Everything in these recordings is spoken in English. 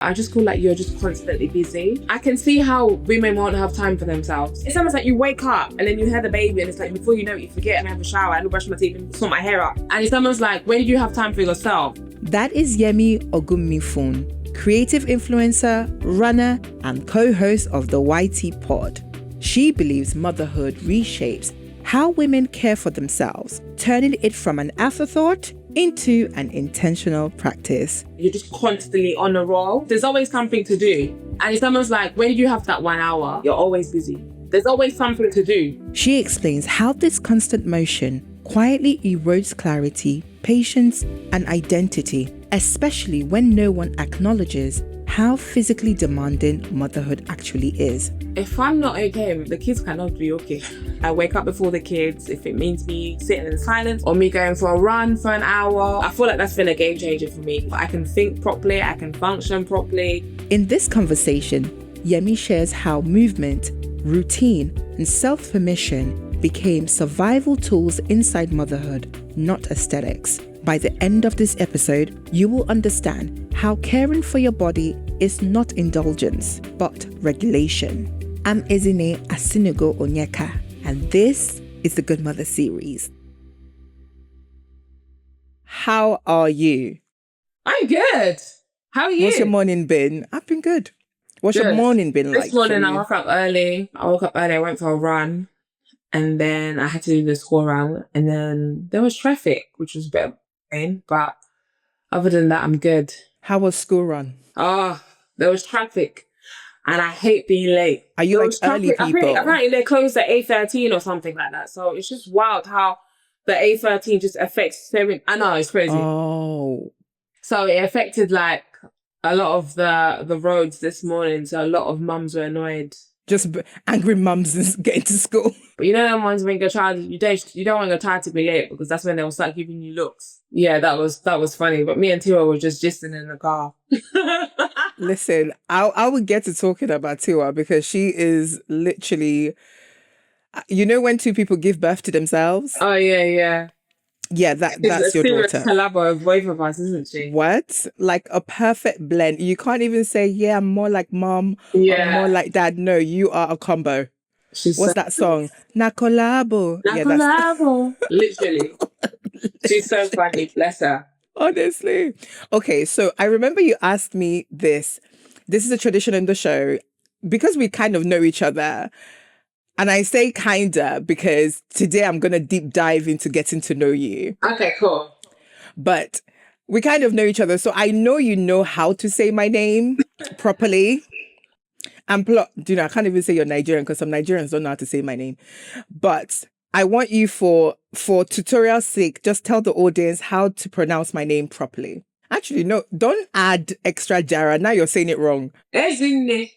I just feel like you're just constantly busy. I can see how women won't have time for themselves. It's almost like you wake up and then you have the baby and it's like before you know it, you forget and have a shower and brush my teeth and sort my hair up. And it's almost like, when did you have time for yourself? That is Yemi Ogunmefun, creative influencer, runner, and co-host of the YT Pod. She believes motherhood reshapes how women care for themselves, turning it from an afterthought into an intentional practice. You're just constantly on a roll. There's always something to do. And it's almost like, when you have that 1 hour, you're always busy. There's always something to do. She explains how this constant motion quietly erodes clarity, patience, and identity, especially when no one acknowledges how physically demanding motherhood actually is. If I'm not okay, the kids cannot be okay. I wake up before the kids. If it means me sitting in silence or me going for a run for an hour, I feel like that's been a game changer for me. I can think properly, I can function properly. In this conversation, Yemi shares how movement, routine, and self-permission became survival tools inside motherhood, not aesthetics. By the end of this episode, you will understand how caring for your body is not indulgence, but regulation. I'm Ezinne Asinugo-Onyeka, and this is the Goodmother Series. How are you? I'm good. How are you? What's your morning been? I've been good. What's your morning been like? This morning I woke up early. I went for a run. And then I had to do the school run. And then there was traffic, which was a bit of pain. But other than that, I'm good. How was school run? Oh, there was traffic. And I hate being late. Are you like early people? Apparently they closed at 8:13 or something like that. So it's just wild how the 8:13 just affects 7. I know, it's crazy. Oh. So it affected like a lot of the roads this morning. So a lot of mums were annoyed. Just angry mums getting to school. But you know them ones when your child, you don't want your child to be late because that's when they'll start giving you looks. Yeah, that was funny. But me and Tiwa were just gisting in the car. Listen, I would get to talking about Tiwa because she is literally, you know when two people give birth to themselves? Oh, yeah. Yeah, that's your daughter. She's a serious collabo of both of us, isn't she? What? Like a perfect blend. You can't even say, yeah, I'm more like mom or more like dad. No, you are a combo. What's that song? Na collabo. Na collabo. Literally. She's so funny. Bless her. Honestly. Okay, so I remember you asked me this. This is a tradition in the show. Because we kind of know each other. And I say kinda because today I'm going to deep dive into getting to know you. Okay, cool. But we kind of know each other. So I know you know how to say my name properly. And I can't even say you're Nigerian because some Nigerians don't know how to say my name. But I want you for tutorial's sake, just tell the audience how to pronounce my name properly. Actually, no, don't add extra jara. Now you're saying it wrong. Ezinne.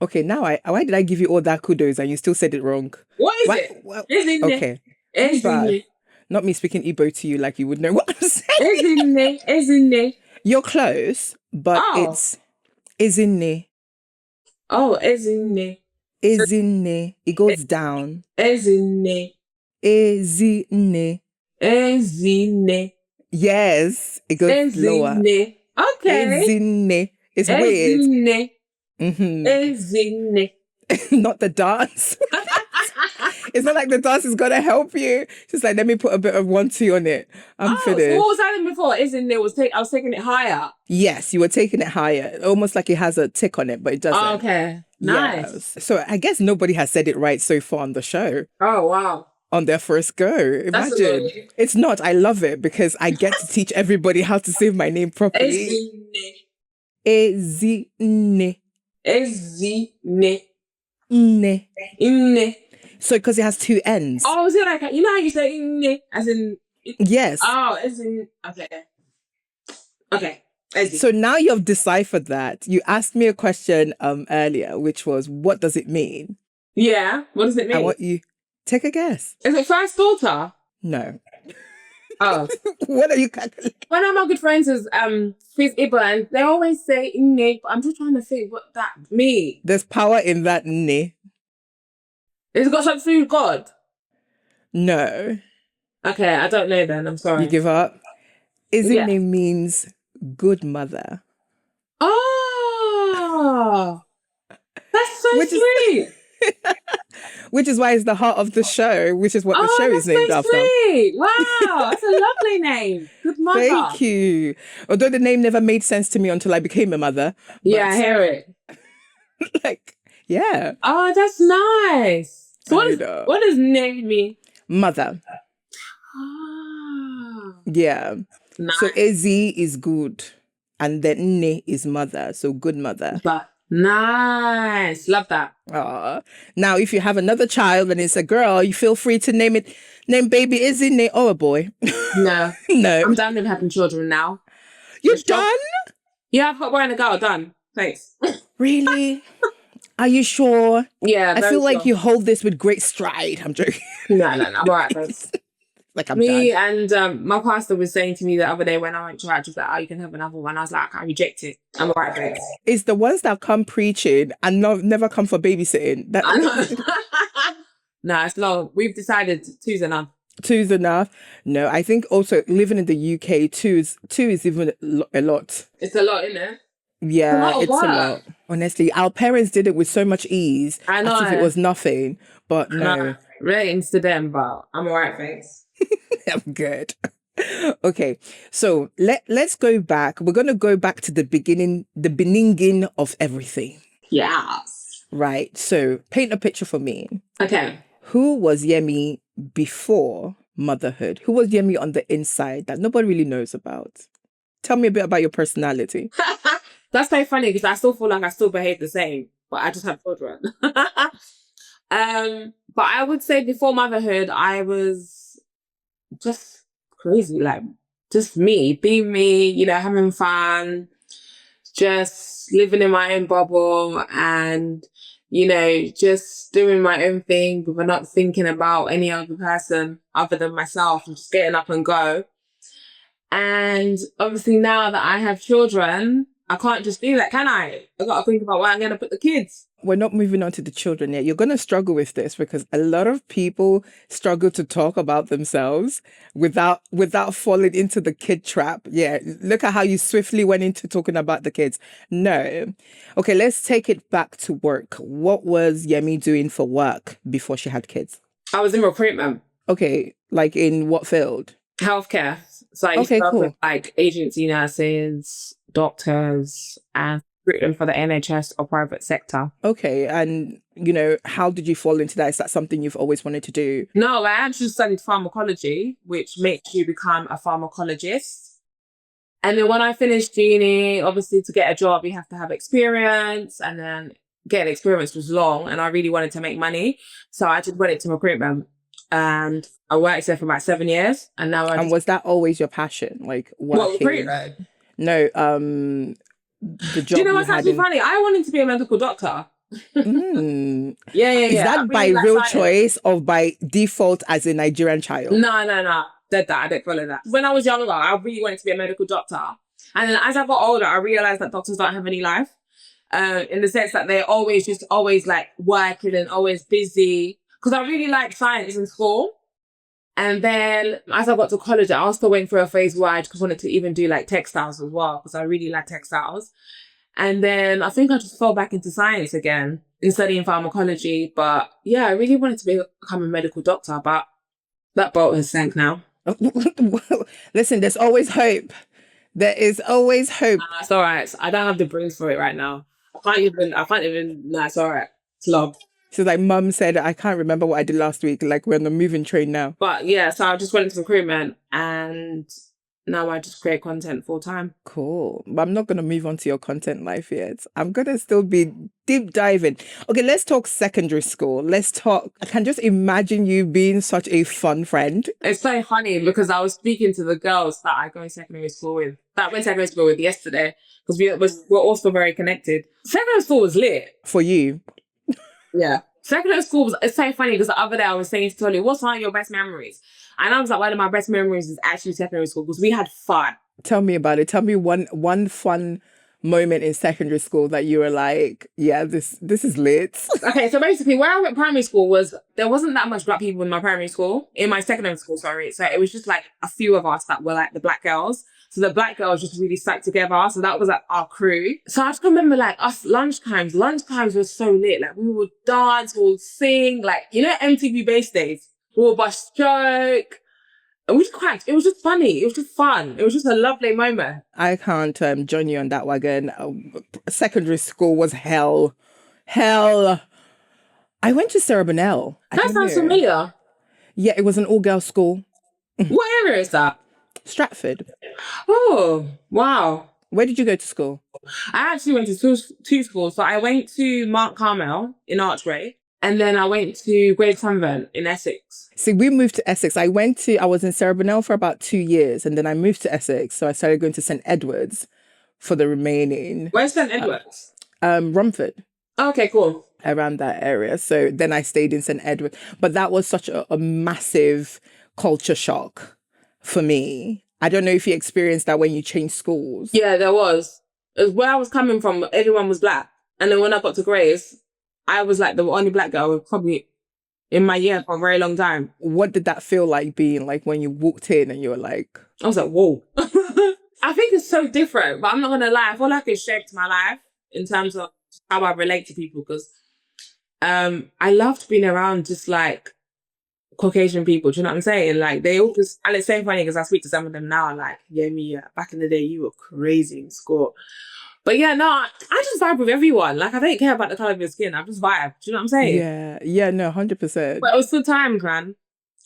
Okay, now why did I give you all that kudos and you still said it wrong? What is it? Ezinne. Okay. Ezinne. Not me speaking Igbo to you like you would know what I'm saying. Ezinne. You're close, but it's Ezinne. Oh, Ezinne. Ezinne. It goes down. Ezinne. Ezinne. Ezinne. Yes, it goes lower. Okay. Ezinne. It's weird. Ezinne. Mm-hmm. Ezinne. Not the dance. It's not like the dance is gonna help you. Just like, let me put a bit of 1-2 on it. I'm finished. So what was I doing before? I was taking it higher. Yes, you were taking it higher. Almost like it has a tick on it, but it doesn't. Oh, okay. Nice. Yes. So I guess nobody has said it right so far on the show. Oh, wow. On their first go. Imagine. It's not. I love it because I get to teach everybody how to say my name properly. Ezinne. Ezinne. Nne. So because it has 2 ends. Oh, is it like, you know how you say nne? As in... Yes. Oh, as in... Okay. So now you've deciphered that. You asked me a question earlier, which was, what does it mean? Yeah. What does it mean? I want you... Take a guess. Is it first daughter? No. Oh. What are you calculating? One of my good friends is she's Igbo and they always say nne, but I'm just trying to think what that means. There's power in that nne. Has it got something to do with God? No. Okay, I don't know then. I'm sorry. You give up? Ezinne means good mother. Oh, that's so Which is sweet. which is why it's the heart of the show, which is what the show Oh, is that's named so after. sweet. Wow, that's a lovely name. Good Thank mother. you. Although the name never made sense to me until I became a mother. Yeah, I But hear it. like, yeah, Oh, that's nice. So I know. what does name mean? Mother. Ah, Yeah. So nice. Ezi is good. And then Ne is mother. So good mother. But nice. Love that. Aw. Now, if you have another child and it's a girl, you feel free to name baby Ezinne or a boy. No, No. I'm done with having children now. You're Just job. done? Yeah, I've got one and a girl. Done. Thanks. Really? Are you sure? Yeah, I very feel like sure. you hold this with great stride. I'm joking. No. I'm all right, thanks. Like, I'm Me done. and my pastor was saying to me the other day when I went to church, he was like, oh, you can have another one. I was like, I reject it. I'm all right, thanks. It's the ones that come preaching and never come for babysitting. I know. No, it's long. We've decided two's enough. Two's enough. No, I think also living in the UK, two is even a lot. It's a lot, isn't it? Yeah, It's it's a lot. Honestly, our parents did it with so much ease, I know. as if it was nothing. But no, Ratings to them, but I'm all right, thanks. I'm good. Okay, so let's go back. We're gonna go back to the beginning of everything. Yes. Right. So paint a picture for me. Okay. Who was Yemi before motherhood? Who was Yemi on the inside that nobody really knows about? Tell me a bit about your personality. That's so funny because I still feel like I still behave the same, but I just have children. But I would say before motherhood, I was just crazy, like just me, being me, having fun, just living in my own bubble and, just doing my own thing, but not thinking about any other person other than myself and just getting up and go. And obviously now that I have children, I can't just do that, can I? I got to think about where I'm going to put the kids. We're not moving on to the children yet. You're going to struggle with this because a lot of people struggle to talk about themselves without falling into the kid trap. Yeah, look at how you swiftly went into talking about the kids. No. Okay, let's take it back to work. What was Yemi doing for work before she had kids? I was in recruitment. Okay, like in what field? Healthcare. So I used to work with like agency nurses, doctors, and recruiting for the NHS or private sector. Okay, and how did you fall into that? Is that something you've always wanted to do? No, I actually studied pharmacology, which makes you become a pharmacologist. And then when I finished uni, obviously to get a job, you have to have experience, and then getting experience was long, and I really wanted to make money. So I just went into recruitment. And I worked there for about 7 years, and now And was that always your passion, like working? Recruitment? No, the job. Do you know what's actually funny? I wanted to be a medical doctor. Mm. Yeah. Is that by real choice or by default as a Nigerian child? No. Dead that. I didn't follow that. When I was younger, I really wanted to be a medical doctor. And then as I got older, I realized that doctors don't have any life. In the sense that they're always like working and always busy. Because I really liked science in school. And then as I got to college, I also went through a phase where I just wanted to even do like textiles as well, because I really like textiles. And then I think I just fell back into science again in studying pharmacology. But yeah, I really wanted to become a medical doctor, but that boat has sank now. Listen, there's always hope. There is always hope. It's all right. I don't have the brains for it right now. I can't even, no, it's all right. It's love. So like mum said, I can't remember what I did last week. Like we're on the moving train now. But yeah, so I just went into recruitment and now I just create content full time. Cool. But I'm not going to move on to your content life yet. I'm going to still be deep diving. Okay, let's talk secondary school. I can just imagine you being such a fun friend. It's so funny because I was speaking to the girls that I went secondary school with yesterday because we're also very connected. Secondary school was lit. For you? Yeah. Secondary school it's so funny because the other day I was saying to Tony, what's one of your best memories? And I was like, one of my best memories is actually secondary school because we had fun. Tell me about it. Tell me one fun moment in secondary school that you were like, yeah, this is lit. Okay, so basically where I went primary school there wasn't that much black people in my secondary school, sorry. So it was just like a few of us that were like the black girls. So the black girls just really stuck together. So that was like our crew. So I just remember like us lunchtimes were so lit. Like we would dance, we would sing, like, you know, MTV Base Days. We would bust joke. And we just cracked. It was just funny. It was just fun. It was just a lovely moment. I can't join you on that wagon. Secondary school was hell. Hell. I went to Sarah Bonnell. That sounds familiar. Yeah, it was an all-girls school. What area is that? Stratford. Oh, wow. Where did you go to school? I actually went to two schools. So I went to Mark Carmel in Archway, and then I went to Great Convent in Essex. See, we moved to Essex. I was in Sarah Bonnell for about 2 years, and then I moved to Essex. So I started going to St. Edward's for the remaining. Where's St. Edward's? Rumford. Okay, cool. Around that area. So then I stayed in St. Edward. But that was such a massive culture shock for me. I don't know if you experienced that when you changed schools. Yeah, there was. It was where I was coming from, everyone was black. And then when I got to Grace, I was like the only black girl probably in my year for a very long time. What did that feel like being like when you walked in and you were like... I was like, whoa. I think it's so different, but I'm not going to lie. I feel like it shaped my life in terms of how I relate to people, because I loved being around just like Caucasian people. Do you know what I'm saying? Like they all just, and it's so funny because I speak to some of them now, like, Yemi, back in the day, you were crazy in school. But yeah, no, I just vibe with everyone. Like, I don't care about the colour of your skin. I just vibe. Do you know what I'm saying? Yeah, no, 100%. But it was good times, man.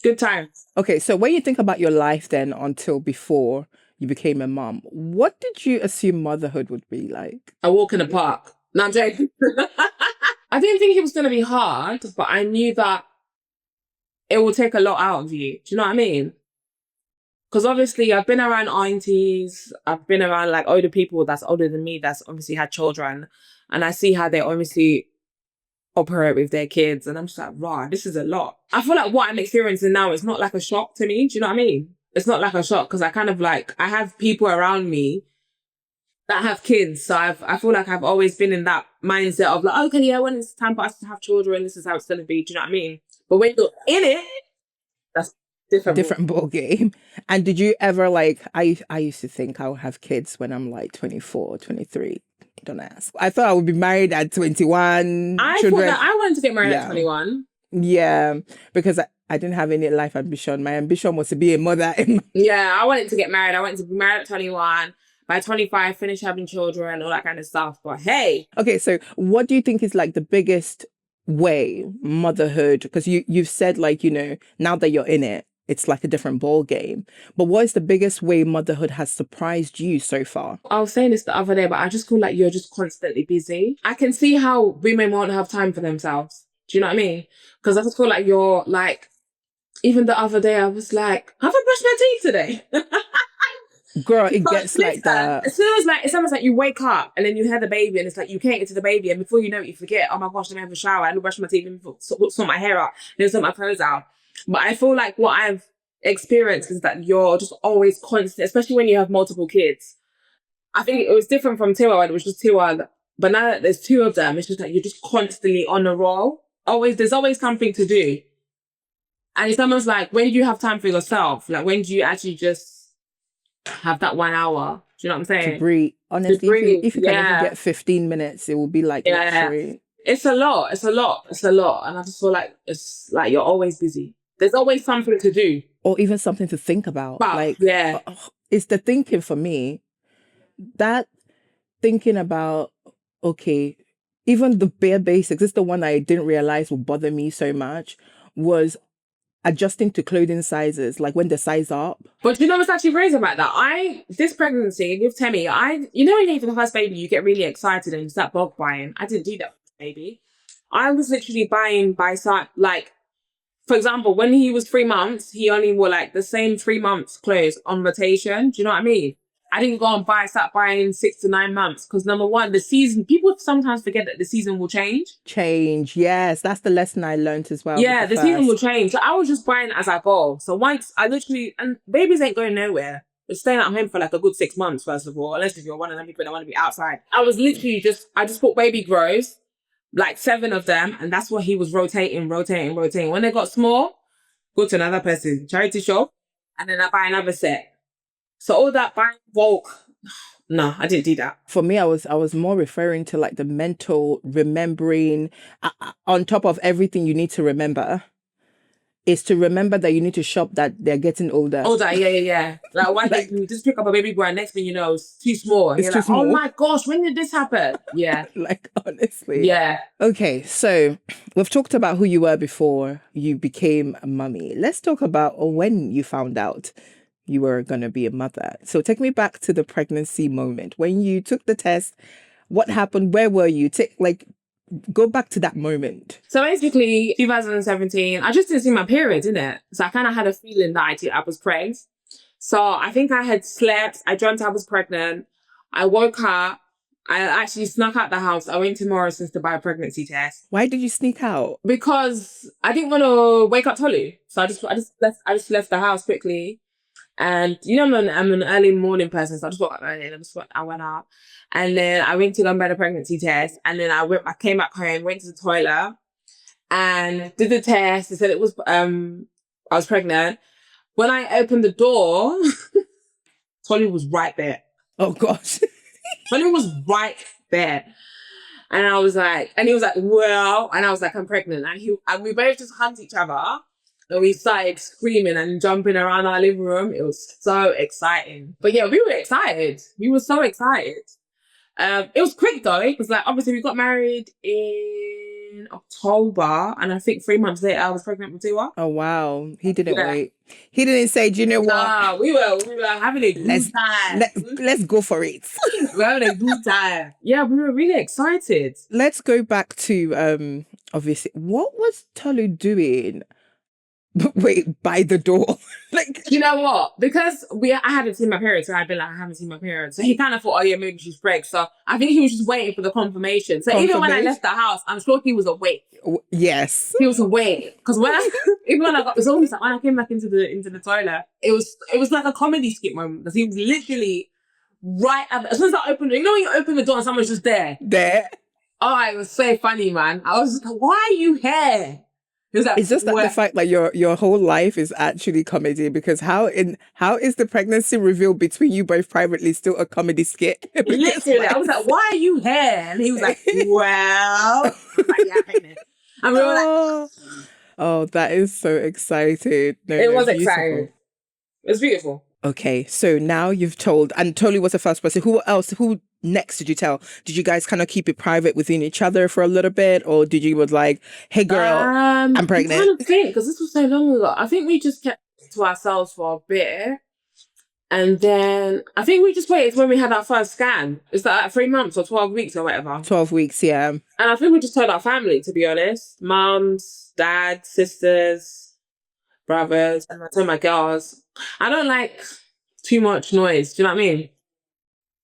Good times. Okay, so when you think about your life then until before you became a mom, what did you assume motherhood would be like? A walk in the park. No, I'm joking. I didn't think it was going to be hard, but I knew that it will take a lot out of you. Do you know what I mean? Because obviously I've been around aunties, I've been around like older people that's older than me that's obviously had children, and I see how they obviously operate with their kids, and I'm just like, wow, this is a lot. I feel like what I'm experiencing now is not like a shock to me. Do you know what I mean? It's not like a shock because I kind of like, I have people around me that have kids. So I feel like I've always been in that mindset of like, okay, yeah, when it's time for us to have children, this is how it's going to be. Do you know what I mean? But when you're in it, that's different ball game. And did you ever like, I used to think I would have kids when I'm like 24, 23. Don't ask. I thought I would be married at 21. I thought that I wanted to get married at 21. Yeah, because I didn't have any life ambition. My ambition was to be a mother. Yeah, I wanted to get married. I wanted to be married at 21. By 25, finish having children, all that kind of stuff. But hey. Okay, so what do you think is like the biggest way motherhood, because you've said like, you know, now that you're in it, it's like a different ball game. But what is the biggest way motherhood has surprised you so far? I was saying this the other day, but I just feel like you're just constantly busy. I can see how women won't have time for themselves. Do you know what I mean? Because I just feel like you're like, even the other day, I was like, have I brushed my teeth today? Girl, it gets like that. As soon as like, it's almost like you wake up and then you hear the baby and it's like you can't get to the baby, and before you know it, you forget, oh my gosh, let me have a shower, let me brush my teeth, let me sort my hair out, let me sort my clothes out. But I feel like what I've experienced is that you're just always constant, especially when you have multiple kids. I think it was different from Tiwa when it was just Tiwa, but now that there's two of them, it's just like you're just constantly on a roll. There's always something to do. And it's almost like, when do you have time for yourself? Like, when do you actually just have that 1 hour? Do you know what I'm saying? To breathe. Honestly, to breathe, if you can even get 15 minutes, it will be like luxury. It's a lot. And I just feel like it's like you're always busy. There's always something to do. Or even something to think about. It's the thinking for me. That thinking about, okay, even the bare basics, it's the one I didn't realize would bother me so much, was adjusting to clothing sizes, like when they size up. But you know what's actually crazy about that? This pregnancy with Temmie, you know when you have the first baby, you get really excited and you start bulk buying. I didn't do that with the baby. I was literally buying by size, like, for example, when he was 3 months, he only wore like the same 3 months clothes on rotation. Do you know what I mean? I didn't go and start buying 6 to 9 months because number one, the season, people sometimes forget that the season will change. Yes, that's the lesson I learned as well. Yeah, the season will change. So I was just buying as I go. So once I literally, and babies ain't going nowhere. They're staying at home for like a good 6 months, first of all, unless if you're one of them people that want to be outside. I was literally I just bought baby grows, like 7 of them, and that's what he was rotating. When they got small, go to another person, charity shop, and then I buy another set. So all that buying bulk, no, I didn't do that. For me, I was more referring to like the mental remembering, on top of everything you need to remember, is to remember that you need to shop that they're getting older. Older, yeah. Like why Like- you just pick up a baby boy and next thing you know, it's too small. And It's you're too like, small. oh my gosh, when did this happen? Yeah. Like, honestly. Yeah. Okay, so we've talked about who you were before you became a mummy. Let's talk about when you found out you were going to be a mother. So take me back to the pregnancy moment. When you took the test, what happened? Where were you? Go back to that moment. So basically, 2017, I just didn't see my period, innit? So I kind of had a feeling that I was pregnant. So I think I had slept. I dreamt I was pregnant. I woke up. I actually snuck out the house. I went to Morrison's to buy a pregnancy test. Why did you sneak out? Because I didn't want to wake up Tolu. So I just left the house quickly. And you know, I'm an early morning person, so I just woke up early and I went out. And then I went to go and buy the pregnancy test. And then I came back home, went to the toilet and did the test. They said it was I was pregnant. When I opened the door, Tolu was right there. Oh gosh. Tolu was right there. And I was like, and he was like, well, and I was like, I'm pregnant. And we both just hugged each other. And we started screaming and jumping around our living room. It was so exciting. But yeah, we were excited. We were so excited. It was quick though, because like obviously we got married in October, and I think 3 months later I was pregnant with Tiwa. Oh wow. He didn't wait. He didn't say, do you know what? Nah, we were having a good time. Let's go for it. We were having a good time. Yeah, we were really excited. Let's go back to obviously what was Tolu doing? Wait, by the door. Like, you know what? Because I hadn't seen my period, so I'd been like, I haven't seen my period. So he kind of thought, oh yeah, maybe she's pregnant. So I think he was just waiting for the confirmation. So even when I left the house, I'm sure he was awake. Yes, he was awake. Because even when I got, it was almost like when I came back into the toilet, it was like a comedy skit moment because he was literally right at as soon as I opened it. You know when you open the door and someone's just there. Oh, it was so funny, man. I was just like, why are you here? It's just that the fact that your whole life is actually comedy, because how is the pregnancy reveal between you both privately still a comedy skit? Literally, I was like, why are you here? And he was like, well, and we were like, oh, that is so exciting. It was exciting. It was beautiful. Okay, so now you've told, and Tolu was the first person. Who next did you tell? Did you guys kind of keep it private within each other for a little bit? Or did you was like, hey girl, I'm pregnant? I kind of think, because this was so long ago, I think we just kept it to ourselves for a bit. And then I think we just waited when we had our first scan. Is that like 3 months or 12 weeks or whatever? 12 weeks, yeah. And I think we just told our family, to be honest. Mums, dads, sisters, brothers, and I told my girls. I don't like too much noise. Do you know what I mean?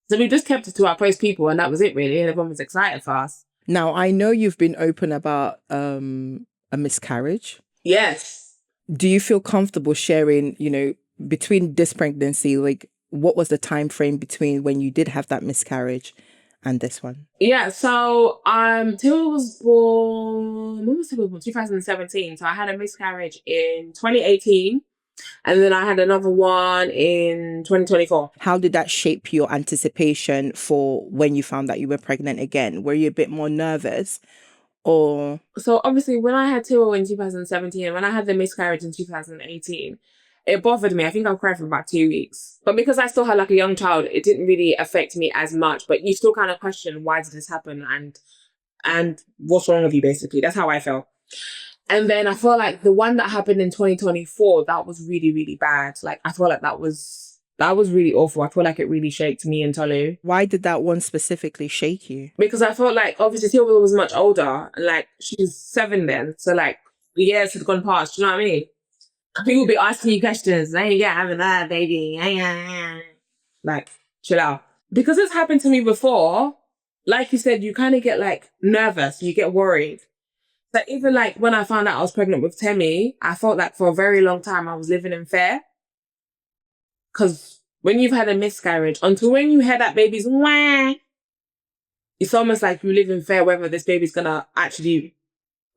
So we just kept it to our close people, and that was it, really. And everyone was excited for us. Now, I know you've been open about a miscarriage. Yes. Do you feel comfortable sharing, between this pregnancy, like what was the time frame between when you did have that miscarriage and this one? Yeah, so Till was born, when was Till born? 2017. So I had a miscarriage in 2018. And then I had another one in 2024. How did that shape your anticipation for when you found that you were pregnant again? Were you a bit more nervous or? So obviously when I had Tio in 2017 and when I had the miscarriage in 2018, it bothered me. I think I cried for about 2 weeks. But because I still had like a young child, it didn't really affect me as much. But you still kind of question, why did this happen? And what's wrong with you, basically? That's how I felt. And then I felt like the one that happened in 2024, that was really, really bad. Like, I felt like that was really awful. I feel like it really shaked me and Tolu. Why did that one specifically shake you? Because I felt like, obviously, Tilda was much older. And, like, she's 7 then. So, like, the years had gone past. Do you know what I mean? People be asking you questions. Hey, yeah, having that, baby. Like, chill out. Because it's happened to me before, like you said, you kind of get, like, nervous. You get worried. So even like when I found out I was pregnant with Temi, I felt like for a very long time I was living in fear. Because when you've had a miscarriage, until when you hear that baby's wah, it's almost like you live in fear whether this baby's gonna actually,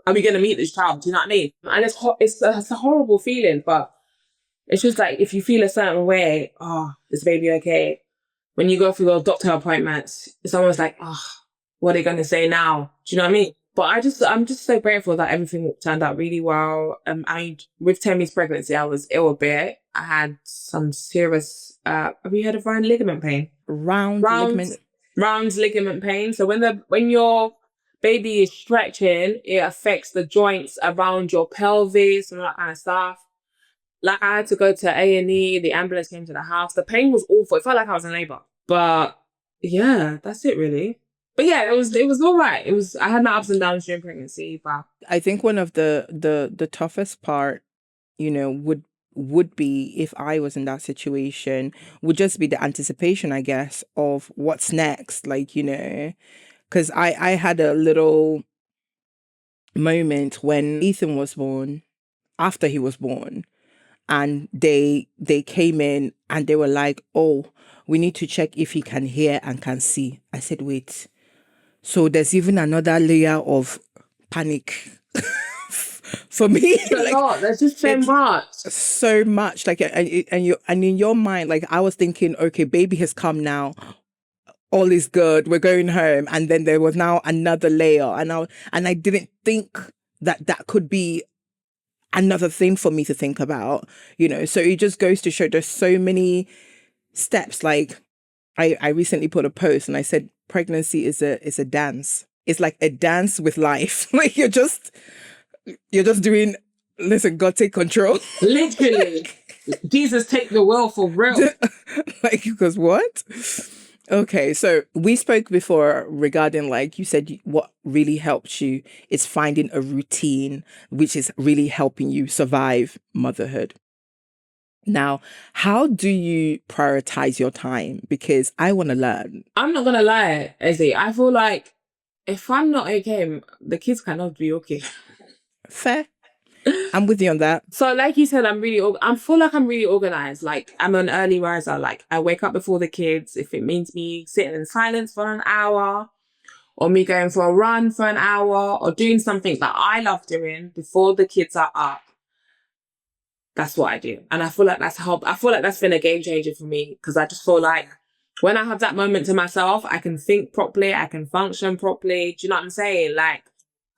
are we gonna meet this child? Do you know what I mean? And it's a horrible feeling, but It's just like, if you feel a certain way, is baby okay? When you go for your doctor appointments, it's almost like, what are they going to say now? Do you know what I mean? But I'm just so grateful that everything turned out really well. With Temi's pregnancy, I was ill a bit. I had some serious, have you heard of round ligament pain? Round ligament. Round ligament pain. So when your baby is stretching, it affects the joints around your pelvis and all that kind of stuff. Like, I had to go to A&E. The ambulance came to the house. The pain was awful. It felt like I was in labor. But yeah, that's it really. But yeah, it was all right. I had my ups and downs during pregnancy, but I think one of the toughest part, would be, if I was in that situation, would just be the anticipation, I guess, of what's next. Like, because I had a little moment when Ethan was born, after he was born, and they came in and they were like, oh, we need to check if he can hear and can see. I said, wait. So there's even another layer of panic for me. There's just so much. So much. Like, and in your mind, like, I was thinking, okay, baby has come now. All is good. We're going home. And then there was now another layer. And I didn't think that could be another thing for me to think about, So it just goes to show there's so many steps. Like, I recently put a post and I said, pregnancy is a dance. It's like a dance with life. Like, you're just doing, listen, God take control. Literally. Jesus take the wheel for real. Like, because what? Okay, so we spoke before regarding, like you said, what really helps you is finding a routine, which is really helping you survive motherhood. Now, how do you prioritize your time? Because I want to learn. I'm not going to lie, Ezzy. I feel like if I'm not okay, the kids cannot be okay. Fair. I'm with you on that. So like you said, I feel like I'm really organized. Like, I'm an early riser. Like, I wake up before the kids. If it means me sitting in silence for an hour, or me going for a run for an hour, or doing something that I love doing before the kids are up, that's what I do. And I feel like that's been a game changer for me, because I just feel like when I have that moment to myself, I can think properly, I can function properly. Do you know what I'm saying? Like,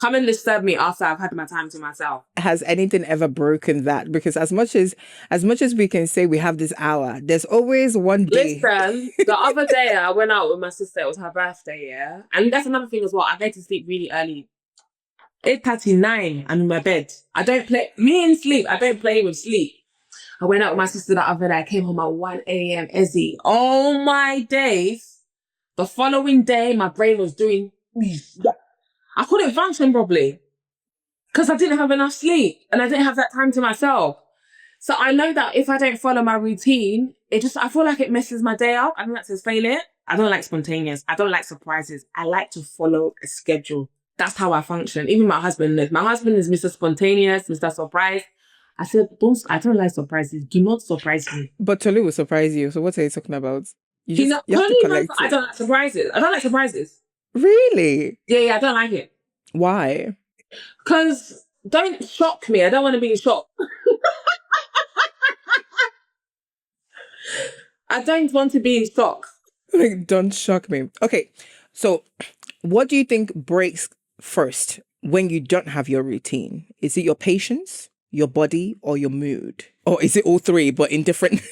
come and disturb me after I've had my time to myself. Has anything ever broken that? Because as much as we can say we have this hour, there's always one day. Listen, the other day I went out with my sister. It was her birthday, yeah? And that's another thing as well. I get to sleep really early. 8:39, I'm in my bed. I don't play with sleep. I went out with my sister the other day. I came home at 1 a.m. Ezzy. All my days, the following day, my brain was doing... I couldn't function properly because I didn't have enough sleep and I didn't have that time to myself. So I know that if I don't follow my routine, I feel like it messes my day up. I don't like to explain it. I don't like spontaneous. I don't like surprises. I like to follow a schedule. That's how I function. Even my husband is. My husband is Mr. Spontaneous, Mr. Surprise. I said, I don't like surprises. Do not surprise me. But Tolu will surprise you. So what are you talking about? You have to collect it. I don't like surprises. I don't like surprises. Really? Yeah, I don't like it. Why? Because don't shock me. I don't want to be in shock. I don't want to be in shock. Like, don't shock me. Okay, so what do you think breaks first when you don't have your routine? Is it your patience, your body, or your mood? Or is it all three, but in different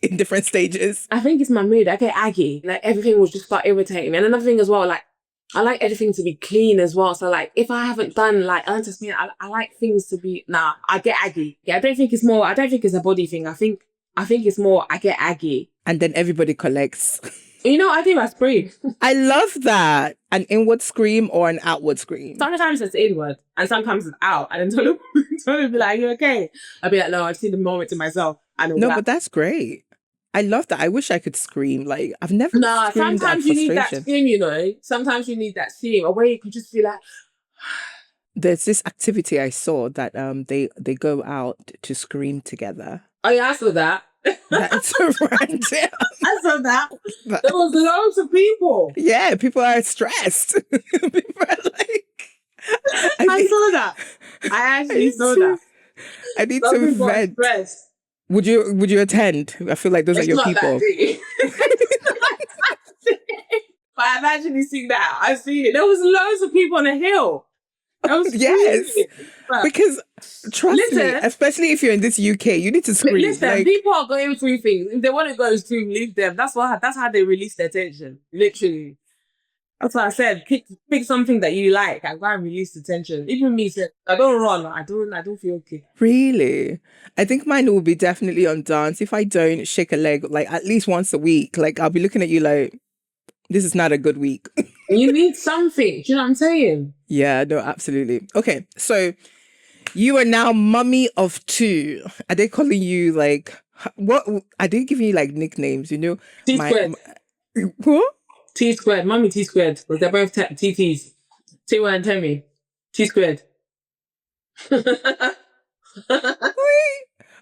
in different stages? I think it's my mood. I get aggy. Like, everything will just start irritating me. And another thing as well, like, I like everything to be clean as well. So, like, if I haven't done, like, I like things to be... I get aggy. Yeah, I don't think it's a body thing. I think it's more, I get aggy. And then everybody collects. I do. I scream. I love that. An inward scream or an outward scream? Sometimes it's inward and sometimes it's out. And then Tolu will be like, you okay? I'll be like, no, I've seen the moment to myself. But that's great. I love that. I wish I could scream. Like, I've never screamed sometimes you need that scream, Sometimes you need that scream. Or where you could just be like... There's this activity I saw that they go out to scream together. Oh, yeah, I saw that. That's so random. I saw that. There was loads of people. Yeah, people are stressed. People are like... I saw that. I actually saw that. I need to vent. Would you attend? I feel like those are It's your not people. that deep. But I've actually seen that. I've seen it. There was loads of people on the hill. That was Yes. crazy. But Because trust me, listen, especially if you're in this UK, you need to scream. listen, Like, people are going through things. If they want to go stream, leave them. That's how they release their tension. Literally. That's what I said. Pick something that you like and go and release the tension. Even me said, I don't run. I don't feel okay. really? I think mine will be definitely on dance. If I don't shake a leg like at least once a week, like I'll be looking at you like, this is not a good week. You need something. Do you know what I'm saying? Yeah, no, absolutely. Okay, so you are now mummy of 2. Are they calling you like what? Are they giving you like nicknames? You know, T squared. What? T squared. Mummy T squared. Because they're both TTs. Tiwa and Temi. T squared.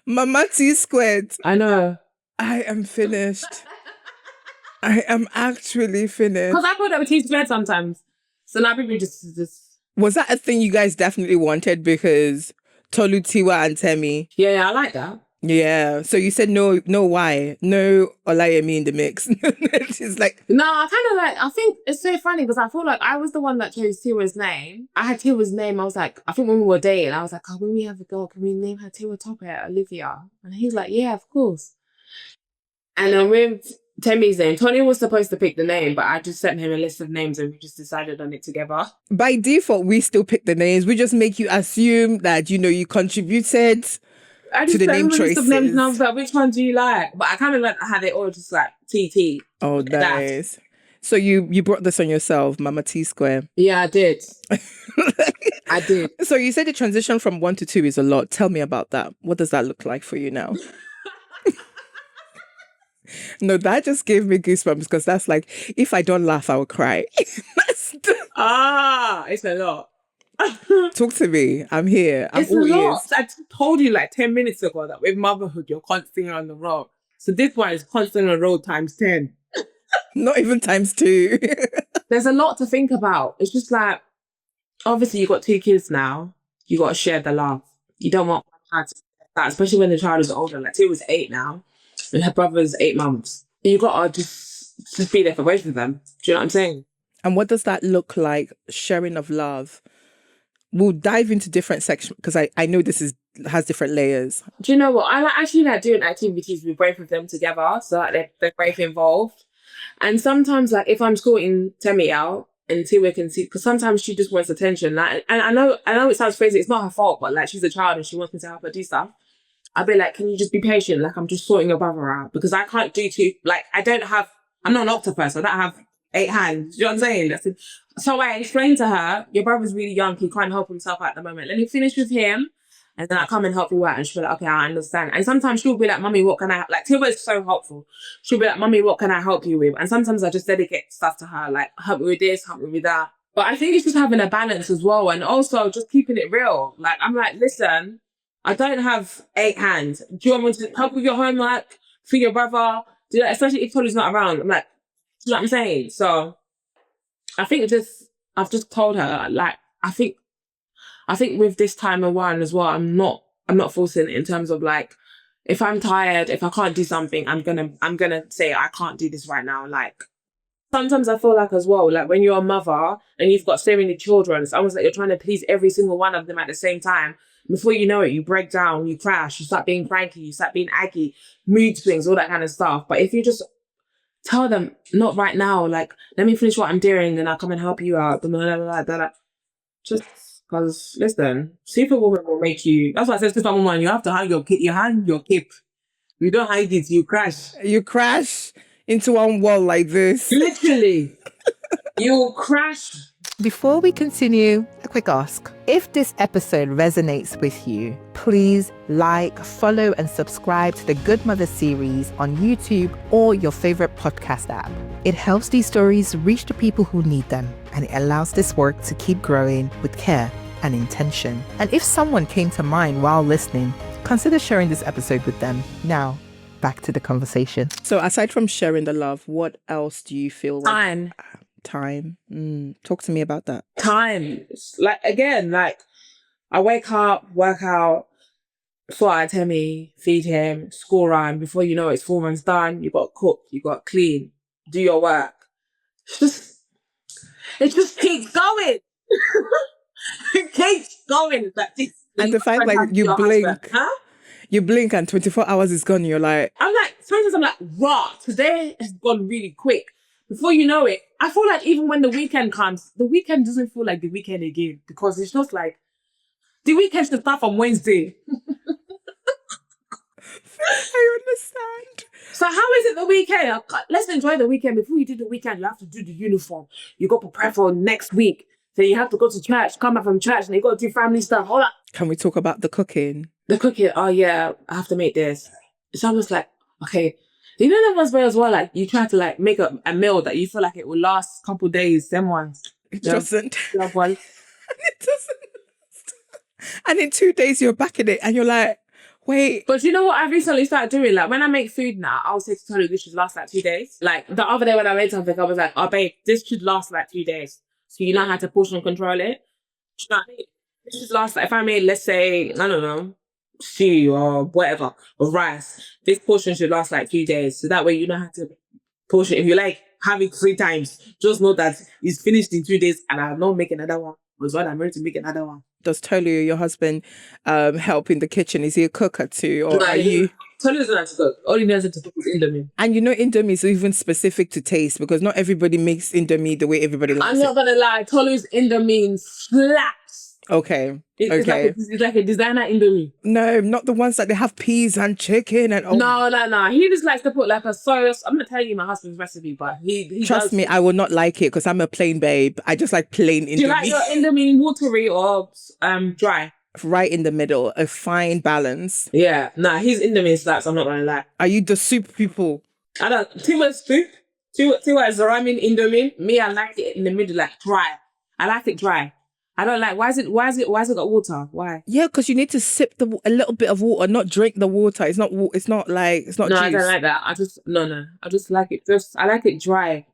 Mama T squared. I know. I am finished. I am actually finished. Because I call them T squared sometimes. So now people just. Was that a thing you guys definitely wanted? Because Tolu, Tiwa, and Temi. Yeah, I like that. Yeah. So you said no, why? No Olayemi in the mix. She's like, No, I think it's so funny because I feel like I was the one that chose Tiwa's name. I had Tiwa's name. I was like, I think when we were dating, I was like, oh, when we have a girl, can we name her Tiwa Topper, Olivia? And he's like, yeah, of course. And then with Temi's name, Tony was supposed to pick the name, but I just sent him a list of names and we just decided on it together. by default, we still pick the names. We just make you assume that, you contributed I just to the sent name him a list of names choices. and I was like, which one do you like? But I kind of had it all just like TT. Oh, nice. So you brought this on yourself, Mama T Square. Yeah, I did. I did. So you said the transition from 1 to 2 is a lot. Tell me about that. What does that look like for you now? No, that just gave me goosebumps because that's like, if I don't laugh, I will cry. It's a lot. Talk to me. I'm here. I'm It's a all lot. ears. I told you like 10 minutes ago that with motherhood, you're constantly on the road. So this one is constant on the road times 10. Not even times 2. There's a lot to think about. It's just like, obviously you got 2 kids now. You got to share the love. You don't want one child to that, especially when the child is older. Like 2 was 8 now, and her brother's 8 months. You got to just be there for both of them. Do you know what I'm saying? And what does that look like? Sharing of love. We'll dive into different sections because I know this has different layers. Do you know what? I actually like doing activities with both of them together, so like they're both involved. And sometimes, like if I'm sorting Temi out and Tiwa can see, because sometimes she just wants attention. Like, and I know it sounds crazy. It's not her fault, but like she's a child and she wants me to help her do stuff. I'll be like, can you just be patient? Like I'm just sorting your brother out because I can't do two. Like I'm not an octopus. I don't have 8 hands. Do you know what I'm saying? So I explained to her, your brother's really young. He can't help himself at the moment. Let me finish with him. And then I come and help you out. And she'll be like, okay, I understand. And sometimes she'll be like, Mummy, what can I help? Like, Tiwa is so helpful. She'll be like, Mummy, what can I help you with? And sometimes I just dedicate stuff to her, like, help me with this, help me with that. But I think it's just having a balance as well. And also just keeping it real. Like, I'm like, listen, I don't have 8 hands. Do you want me to help with your homework for your brother? Do that, especially if Tolly's not around. I'm like, do you know what I'm saying? So I think I've just told her, like, I think with this time of one as well, I'm not forcing it in terms of like, if I'm tired, if I can't do something, I'm gonna say I can't do this right now. Like sometimes I feel like as well, like when you're a mother and you've got so many children, it's almost like you're trying to please every single one of them at the same time. Before you know it, you break down, you crash, you start being cranky, you start being aggy, mood swings, all that kind of stuff. But if you just tell them, not right now, like, let me finish what I'm doing and I'll come and help you out. Blah, blah, blah, blah, blah. Just because, listen, Superwoman will make you. That's why I said Superwoman, you have to hang your cape. You don't hide it, you crash. You crash into one wall like this. Literally. You'll crash. Before we continue, a quick ask. If this episode resonates with you, please like, follow, and subscribe to the Goodmother Series on YouTube or your favorite podcast app. It helps these stories reach the people who need them, and it allows this work to keep growing with care and intention. And if someone came to mind while listening, consider sharing this episode with them. Now, back to the conversation. So aside from sharing the love, what else do you feel like? Time. Talk to me about that. Time. Like, again, like, I wake up, work out, sort out Temmie, feed him, school run. Before you know it, school run's done. You got to cook, you got to clean, do your work. It just keeps going. It keeps going. Like this. And the fact Spend time like with you your husband. blink, Huh? you blink and 24 hours is gone. You're like, I'm like, sometimes I'm like, rah, today has gone really quick. Before you know it, I feel like even when the weekend comes, the weekend doesn't feel like the weekend again because it's just like, the weekend should start from Wednesday. I understand. So how is it the weekend? Let's enjoy the weekend. Before you do the weekend, you have to do the uniform. You got to prepare for next week. Then you have to go to church, come back from church, and you got to do family stuff. All that. Can we talk about the cooking? The cooking, oh yeah, I have to make this. It's almost like, okay, you know that one's where as well, like you try to like make a meal that you feel like it will last a couple of days, them ones. It doesn't. That one. It doesn't. And in 2 days, you're back in it and you're like, wait. But you know what I've recently started doing? Like when I make food now, I'll say to Tony, this should last like 2 days. Like the other day when I made something, I was like, oh babe, this should last like 2 days. So you know how to portion control it. Do you know what I mean? This should last like, if I made, let's say, I don't know, stew or whatever, or rice, this portion should last like 2 days. So that way you know how to portion. If you like have it 3 times, just know that it's finished in 2 days and I'll not make another one. Because when I'm ready to make another one. Does Tolu, your husband, help in the kitchen? Is he a cooker too? Or are you? Tolu doesn't have to cook. All he knows how to cook is Indomie. And you know, Indomie is even specific to taste because not everybody makes Indomie the way everybody likes I'm not going to lie. Tolu's Indomie slaps. Okay. It's like a designer Indomie. No, not the ones that they have peas and chicken and No. He just likes to put like a sauce. I'm not telling you my husband's recipe, but he trust does. me, I will not like it because I'm a plain babe. I just like plain Indomie. Do you like your Indomie watery or dry? Right in the middle, a fine balance. Yeah, his Indomie slaps. I'm not gonna lie. Are you the soup people? I don't. Too much soup. Too much ramen Indomie. Me, I like it in the middle, like dry. I like it dry. I don't like. Why is it got water? Why? Yeah, because you need to sip a little bit of water, not drink the water. It's not. It's not juice. I don't like that. I just like it. I like it dry,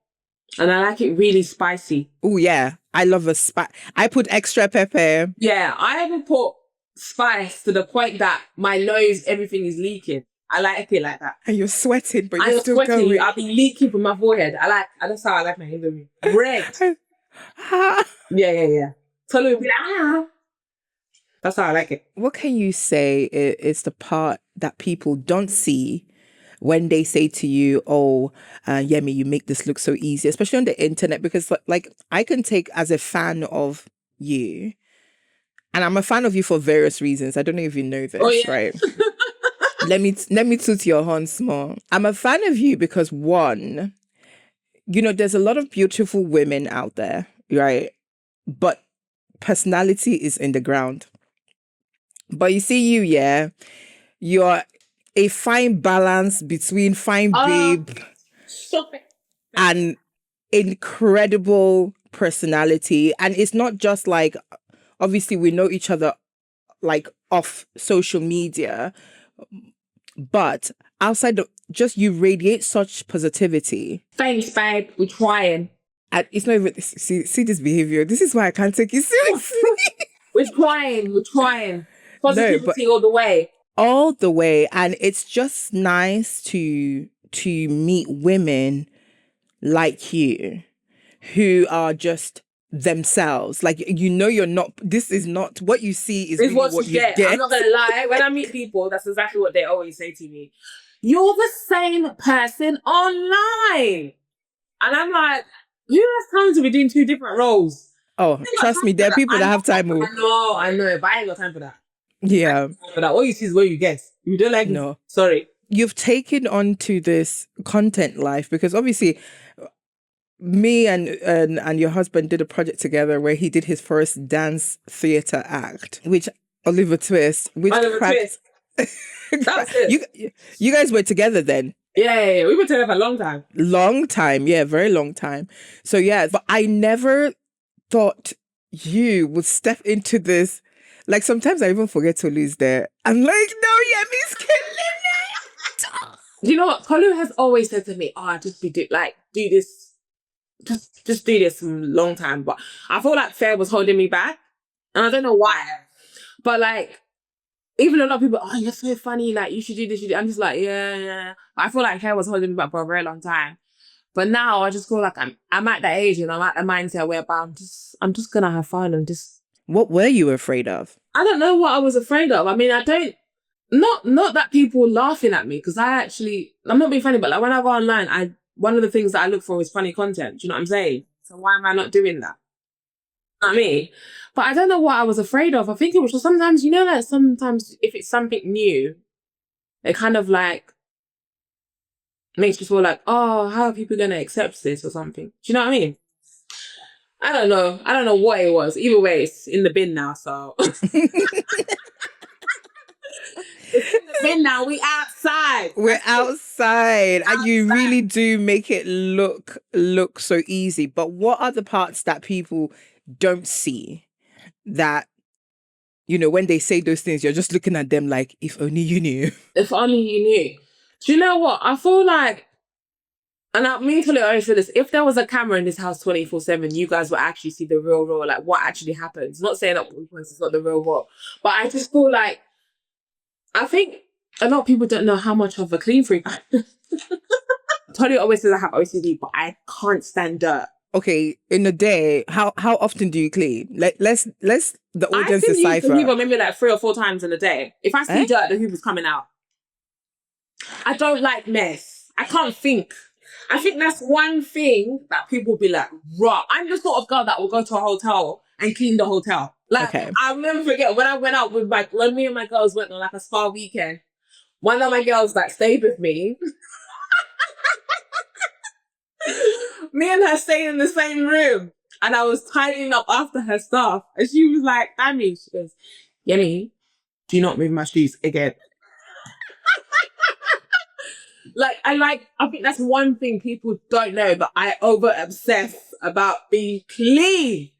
and I like it really spicy. Oh yeah, I love a spice. I put extra pepper. Yeah, I haven't put spice to the point that my nose, everything is leaking. I like it like that. And you're sweating, but you're I'm still sweating. going. I'll be leaking from my forehead. That's how I like my Indomie. Red. Yeah. Tolu will be like, That's how I like it. What can you say is the part that people don't see when they say to you, oh, Yemi, you make this look so easy, especially on the internet? Because like I can take as a fan of you, and I'm a fan of you for various reasons. I don't know if you know this, right? Let me toot your horn small. I'm a fan of you because one, you know, there's a lot of beautiful women out there, right? But personality is in the ground. But you see you're a fine balance between fine babe and incredible personality. And it's not just like, obviously we know each other like off social media, but outside of just you radiate such positivity. Thanks, babe. We're trying. And it's not even see this behavior. This is why I can't take you seriously. We're trying. Positivity all the way. All the way. And it's just nice to meet women like you who are just themselves. Like, you know, this is not what you see is really what you get. I'm not gonna lie. When I meet people, that's exactly what they always say to me. You're the same person online. And I'm like, who has time to be doing 2 different roles? Oh, trust me, there are people that have time. I know, but I ain't got time for that. Yeah. But all you see is what you get. If you don't like it, sorry. You've taken on to this content life because obviously me and your husband did a project together where he did his first dance theatre act, which Oliver Twist, Twist. That's it. You guys were together then. Yeah. We were together for a long time. Long time, yeah, very long time. So yeah, but I never thought you would step into this. Like sometimes I even forget to lose there. I'm like, no, Yemi's killing it. You know what? Kolu has always said to me, do this. Just do this a long time. But I feel like Fair was holding me back. And I don't know why. But like, even a lot of people, oh, you're so funny, like, you should do this, you do. I'm just like, yeah. I feel like hair was holding me back for a very long time. But now I just feel like I'm at that age and I'm at the mindset where I'm just gonna have fun and just. What were you afraid of? I don't know what I was afraid of. I mean, I don't. Not that people laughing at me, because I'm not being funny, but like when I go online, one of the things that I look for is funny content. Do you know what I'm saying? So why am I not doing that? You know what I mean? But I don't know what I was afraid of. I think it was just sometimes, like sometimes if it's something new, it kind of like makes you feel like, oh, how are people going to accept this or something? Do you know what I mean? I don't know. I don't know what it was. Either way, it's in the bin now, so. It's in the bin now. We outside. We're outside. And you really do make it look so easy. But what are the parts that people don't see that, when they say those things, you're just looking at them like, if only you knew. If only you knew. Do you know what? I feel like, and I mean to always feel this, if there was a camera in this house 24/7, you guys would actually see the real raw, like what actually happens. Not saying that it's not the real raw, but I just feel like, I think a lot of people don't know how much of a clean freak I am. Tony always says I have OCD, but I can't stand dirt. Okay, in a day, how often do you clean? Let's the audience decipher. I think maybe like 3 or 4 times in a day. If I see dirt, the hoover's coming out. I don't like mess. I can't think. I think that's one thing that people will be like, raw. I'm the sort of girl that will go to a hotel and clean the hotel. Like, okay. I'll never forget when I went out with when me and my girls went on like a spa weekend, one of my girls that stayed with me, me and her stayed in the same room and I was tidying up after her stuff. And she was like, Dammy, she goes, Yemi, do not move my shoes again. I think that's one thing people don't know, but I over obsess about being clean.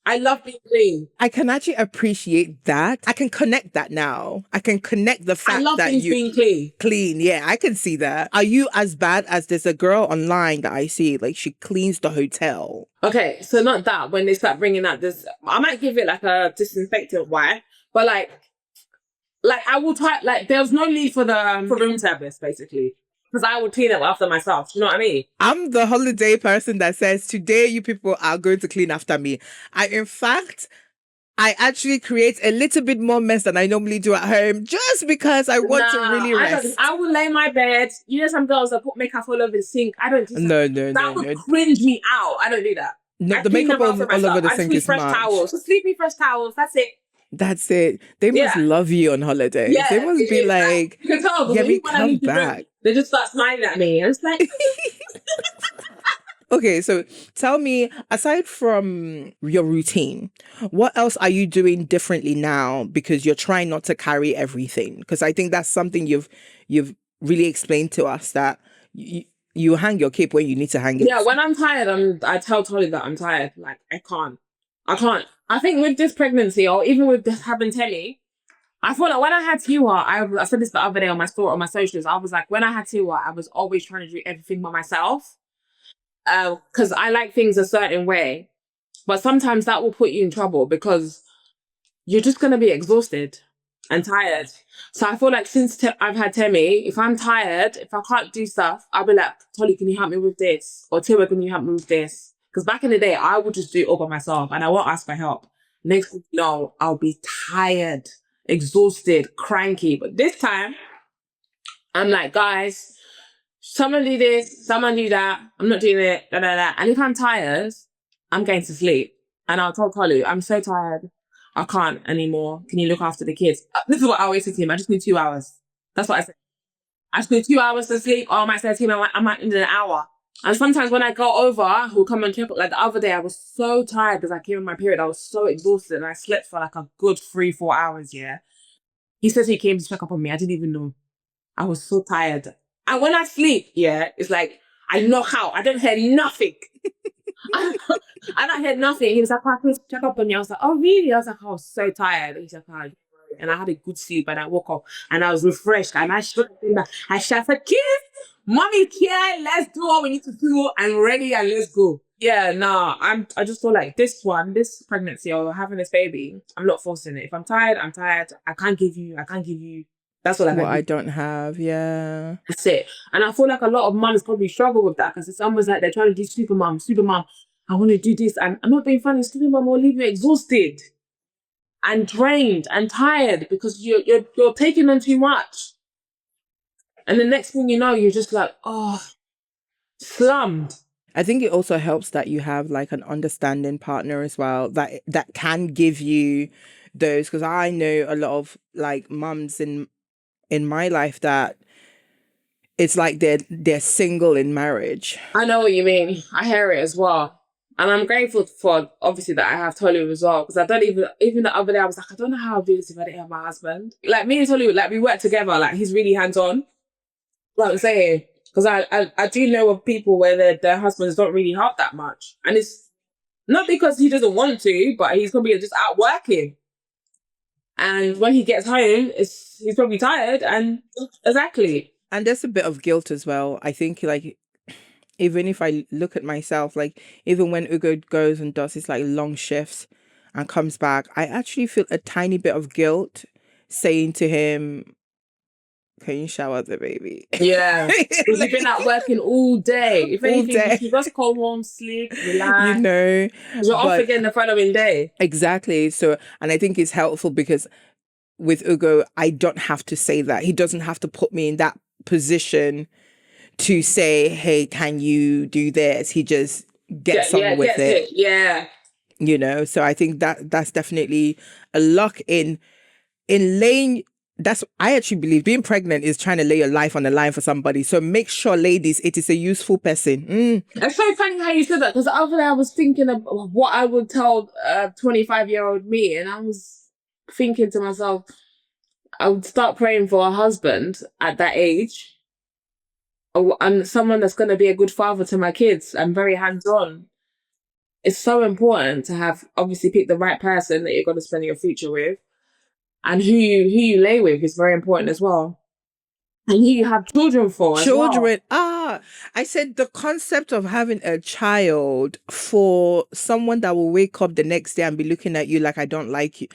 I love being clean. I can actually appreciate that. I can connect that now. I can connect the fact that you being clean. Clean, yeah, I can see that. Are you as bad as there's a girl online that I see, like she cleans the hotel? Okay, so not that. When they start bringing out this, I might give it like a disinfectant wipe, but like I will try. Like there's no need for the room service basically. Because I would clean it after myself. You know what I mean? I'm the holiday person that says, today you people are going to clean after me. In fact, I actually create a little bit more mess than I normally do at home just because I want to really rest. I will lay my bed. You know some girls that put makeup all over the sink. I don't do that. That would cringe me out. I don't do that. No, the makeup all over the sink is fresh towels. So sleepy fresh towels. That's it. That's it. They must love you on holiday. Yeah, they must be like, you can tell, Yemi, come back. They just start smiling at me. And it's like... Okay, so tell me, aside from your routine, what else are you doing differently now because you're trying not to carry everything? Because I think that's something you've really explained to us, that you hang your cape when you need to hang it. Yeah, when I'm tired, I tell Tolly that I'm tired. Like, I can't. I think with this pregnancy, or even with this having Telly, I feel like when I had Tiwa, I said this the other day on my story, on my socials, I was like, when I had Tiwa, I was always trying to do everything by myself. Because I like things a certain way. But sometimes that will put you in trouble because you're just going to be exhausted and tired. So I feel like since I've had Temi, if I'm tired, if I can't do stuff, I'll be like, Tolly, can you help me with this? Or Tiwa, can you help me with this? Because back in the day, I would just do it all by myself and I won't ask for help. Next thing you know, I'll be tired, exhausted, cranky. But this time, I'm like, guys, someone do this, someone do that. I'm not doing it, da, da, da. And if I'm tired, I'm going to sleep. And I'll tell Tolu, I'm so tired. I can't anymore. Can you look after the kids? This is what I always say to him. I just need 2 hours. That's what I say. I just need 2 hours to sleep. Or I might say to him, I might need an hour. And sometimes when I go over, he'll come and check. Like the other day, I was so tired because I came in my period. I was so exhausted and I slept for like a good 3-4 hours, yeah. He says he came to check up on me. I didn't even know. I was so tired. And when I sleep, yeah, it's like I knock out. I don't hear nothing. I don't hear nothing. He was like, oh, please check up on me. I was like, oh, really? I was like, I was so tired. He's like, oh, and I had a good sleep and I woke up and I was refreshed and I said, kids, mommy care, let's do what we need to do. I'm ready and let's go. Yeah, nah, I just feel like this pregnancy or having this baby, I'm not forcing it. If I'm tired, I'm tired. I can't give you. That's all I What can I give. don't have, yeah. That's it. And I feel like a lot of mums probably struggle with that because it's almost like they're trying to do super mum. I want to do this. And I'm not being funny, super mum will leave you exhausted and drained and tired because you're taking on too much. And the next thing you know, you're just like, oh, slummed. I think it also helps that you have like an understanding partner as well that can give you those, because I know a lot of like mums in my life that it's like they're single in marriage. I know what you mean. I hear it as well. And I'm grateful for obviously that I have Tolu as well. Because I don't even the other day I was like, I don't know how I'd do this if I didn't have my husband. Like me and Tolu, like we work together, like he's really hands-on. Like I'm saying. Because I do know of people where their husbands don't really help that much. And it's not because he doesn't want to, but he's probably just out working. And when he gets home, he's probably tired and exactly. And there's a bit of guilt as well. I think like even if I look at myself, like even when Ugo goes and does his like long shifts and comes back, I actually feel a tiny bit of guilt saying to him, can you shower the baby? Yeah. Because you've been out working all day. If anything, you should just go home, sleep, relax. You know. You're off again the following day. Exactly. So, and I think it's helpful because with Ugo, I don't have to say that. He doesn't have to put me in that position to say, hey, can you do this? He just gets on with it. Yeah. You know, so I think that's definitely a lock in laying. I actually believe being pregnant is trying to lay your life on the line for somebody. So make sure, ladies, it is a useful person. It's so funny how you said that because the other day I was thinking of what I would tell a 25-year-old me, and I was thinking to myself, I would start praying for a husband at that age, and someone that's going to be a good father to my kids and very hands-on. It's so important to have obviously pick the right person that you're going to spend your future with. And who you lay with is very important as well. And who you have children for as well. I said the concept of having a child for someone that will wake up the next day and be looking at you like I don't like you.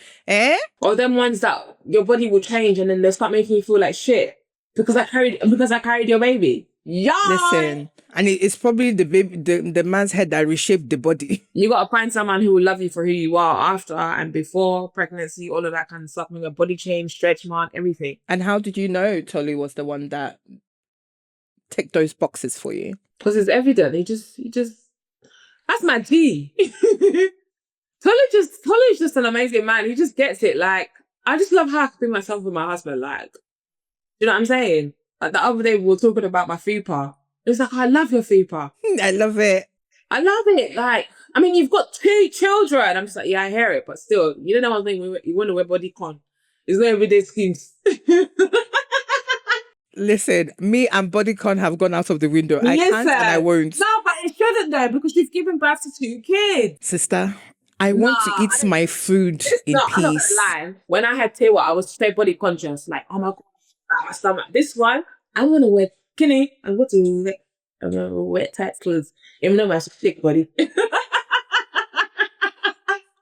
Or them ones that your body will change and then they'll start making you feel like shit because I carried your baby. Yeah. Listen, and it's probably the baby, the man's head that reshaped the body. You gotta find someone who will love you for who you are after and before pregnancy, all of that kind of stuff. With a body change, stretch mark, everything. And how did you know Tolu was the one that ticked those boxes for you? Because it's evident. He just that's my G. Tolu's just an amazing man. He just gets it. Like, I just love how I can be myself with my husband. Like, you know what I'm saying? Like the other day we were talking about my fupa. It was like, I love your fupa. I love it. I love it. Like, I mean, you've got 2 children. I'm just like, yeah, I hear it, but still, you know one thing, you want to wear bodycon. It's not everyday schemes. Listen, me and bodycon have gone out of the window. I can't and I won't. No, but it shouldn't though, because you've given birth to 2 kids. Sister, I want to eat my food in peace. I'm not gonna lie. When I had Tewa, I was so body conscious. Like, oh my God, my stomach. This one, I'm going to wear skinny. I'm going to wear tight clothes. Even though my thick body.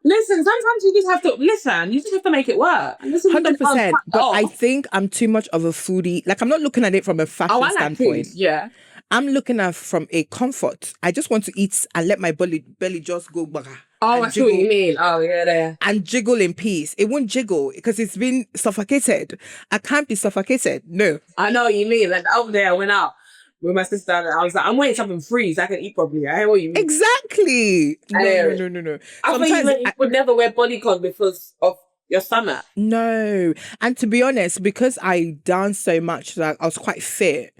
Listen, sometimes you just have to listen. You just have to make it work. 100%. But I think I'm too much of a foodie. Like, I'm not looking at it from a fashion standpoint. Food. Yeah. I'm looking at it from a comfort. I just want to eat and let my belly just go baga. Oh, I see what you mean. Oh, yeah, there. And jiggle in peace. It won't jiggle because it's been suffocated. I can't be suffocated. No. I know what you mean. Like, over there, I went out with my sister and I was like, I'm waiting something free so I can eat properly. I hear what you mean. Exactly. No. I thought you would never wear bodycon because of your stomach. No. And to be honest, because I danced so much, like I was quite fit,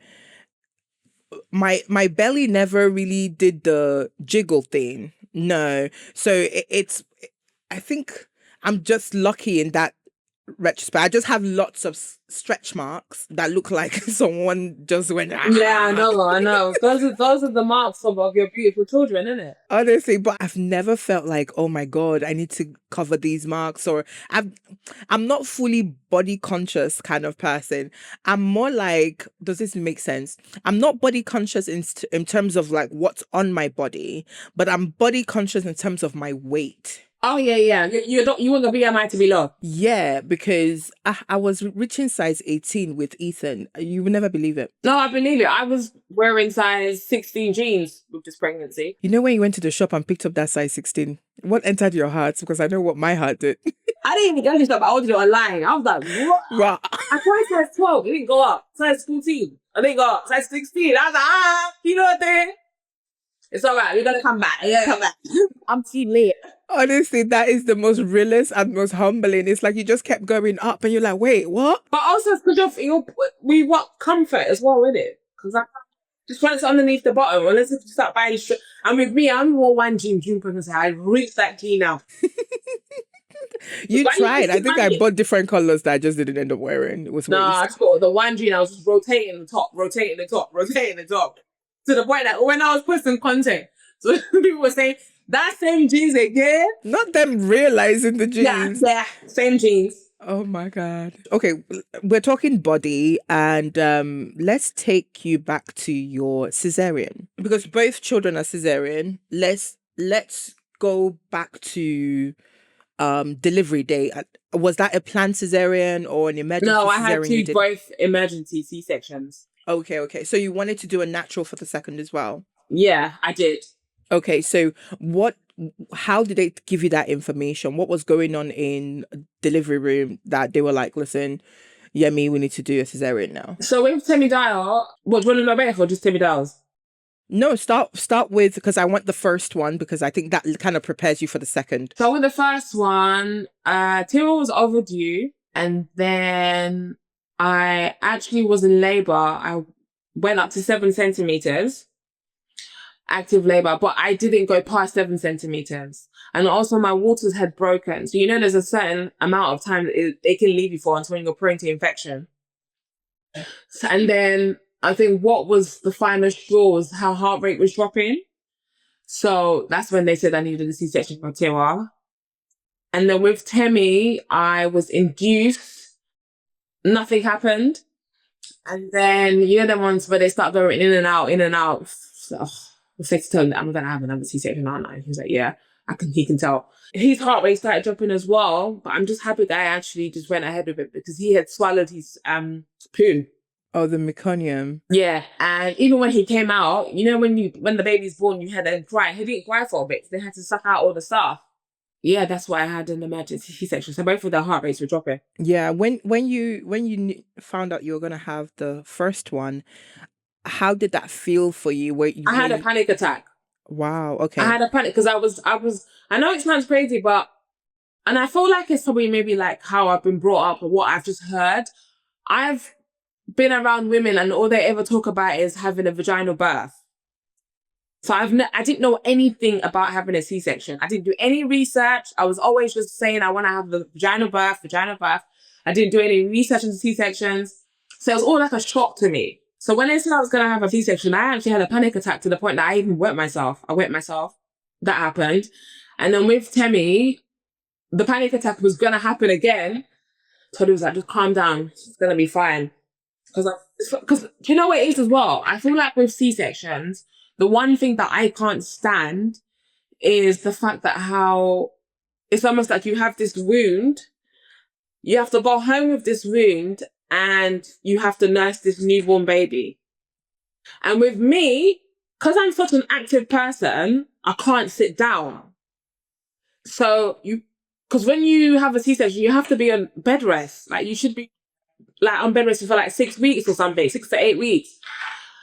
my belly never really did the jiggle thing. No. So it's I think I'm just lucky in that retrospect. I just have lots of stretch marks that look like someone just went. Yeah, I know. Those are the marks of your beautiful children, isn't it? Honestly, but I've never felt like, oh my God, I need to cover these marks, or I'm not fully body conscious kind of person. I'm more like, does this make sense? I'm not body conscious in terms of like what's on my body, but I'm body conscious in terms of my weight. Oh yeah. You want the BMI to be low. Yeah, because I was reaching size 18 with Ethan. You would never believe it. No, I believe it. I was wearing size 16 jeans with this pregnancy. You know when you went to the shop and picked up that size 16, what entered your heart? Because I know what my heart did. I didn't even get this stuff. I ordered it online. I was like, what? Right. I tried size 12. It didn't go up. Size 14. I didn't go up. Size 16. I was like, you know what then? It's all right. We're going to come back. I'm too late. Honestly, that is the most realest and most humbling. It's like you just kept going up and you're like, wait, what? But also, it's because we want comfort as well, innit? Because I just once underneath the bottom, unless you start buying straight. And with me, I'm more one June pregnancy. I reached that key now. You tried. I think I bought different colors that I just didn't end up wearing. It was I just got the one June. I was just rotating the top. To the point that when I was posting content, so people were saying, that same jeans again? Not them realizing the jeans. Yeah, same jeans. Oh my God. Okay, we're talking body, and let's take you back to your cesarean. Because both children are cesarean. Let's go back to delivery day. Was that a planned cesarean or an emergency cesarean? No, I had both emergency C-sections. Okay. So you wanted to do a natural for the second as well? Yeah, I did. Okay, so how did they give you that information? What was going on in delivery room that they were like, listen, Yemi, we need to do a cesarean now? So with Temi Dial, what, do you want to know better or just Temi Dials? No, start with, because I want the first one, because I think that kind of prepares you for the second. So with the first one, Timo was overdue, and then I actually was in labor. I went up to 7 centimeters. Active labor, but I didn't go past 7 centimeters. And also my waters had broken. So, there's a certain amount of time that they can leave you for until you're prone to infection. And then I think what was the final straw was how heart rate was dropping. So that's when they said I needed a C-section for Tiwa. And then with Temi, I was induced. Nothing happened. And then, the ones where they start going in and out. So, I was to tell him that I'm going to have another C-section, aren't I? He was like, yeah, he can tell. His heart rate started dropping as well, but I'm just happy that I actually just went ahead with it because he had swallowed his poo. Oh, the meconium. Yeah, and even when he came out, when the baby's born, you had him cry. He didn't cry for a bit. They had to suck out all the stuff. Yeah, that's why I had an emergency C-section. So both of their heart rates were dropping. Yeah, when you found out you were going to have the first one, how did that feel for you? I had a panic attack. Wow. Okay. I had a panic because I know it sounds crazy, and I feel like it's probably maybe like how I've been brought up or what I've just heard. I've been around women and all they ever talk about is having a vaginal birth. So I didn't know anything about having a C-section. I didn't do any research. I was always just saying I want to have the vaginal birth. I didn't do any research into C-sections. So it was all like a shock to me. So when they said I was going to have a C-section, I actually had a panic attack to the point that I even wet myself. That happened. And then with Temi, the panic attack was going to happen again. So he was like, just calm down. It's going to be fine. Because do you know what it is as well? I feel like with C-sections, the one thing that I can't stand is the fact that how it's almost like you have this wound. You have to go home with this wound and you have to nurse this newborn baby. And with me, because I'm such an active person, I can't sit down. So because when you have a C-section, you have to be on bed rest. Like you should be like on bed rest for like 6 weeks or something, 6 to 8 weeks.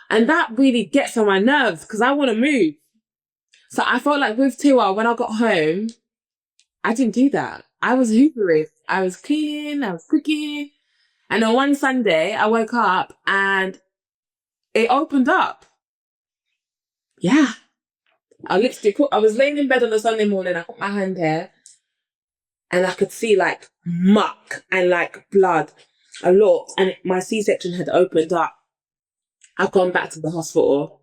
And that really gets on my nerves because I want to move. So I felt like with Tiwa, when I got home, I didn't do that. I was hoovering. I was cleaning, I was cooking. And on one Sunday, I woke up and it opened up. Yeah. I was laying in bed on a Sunday morning. I put my hand here and I could see like muck and like blood a lot. And my C-section had opened up. I've gone back to the hospital.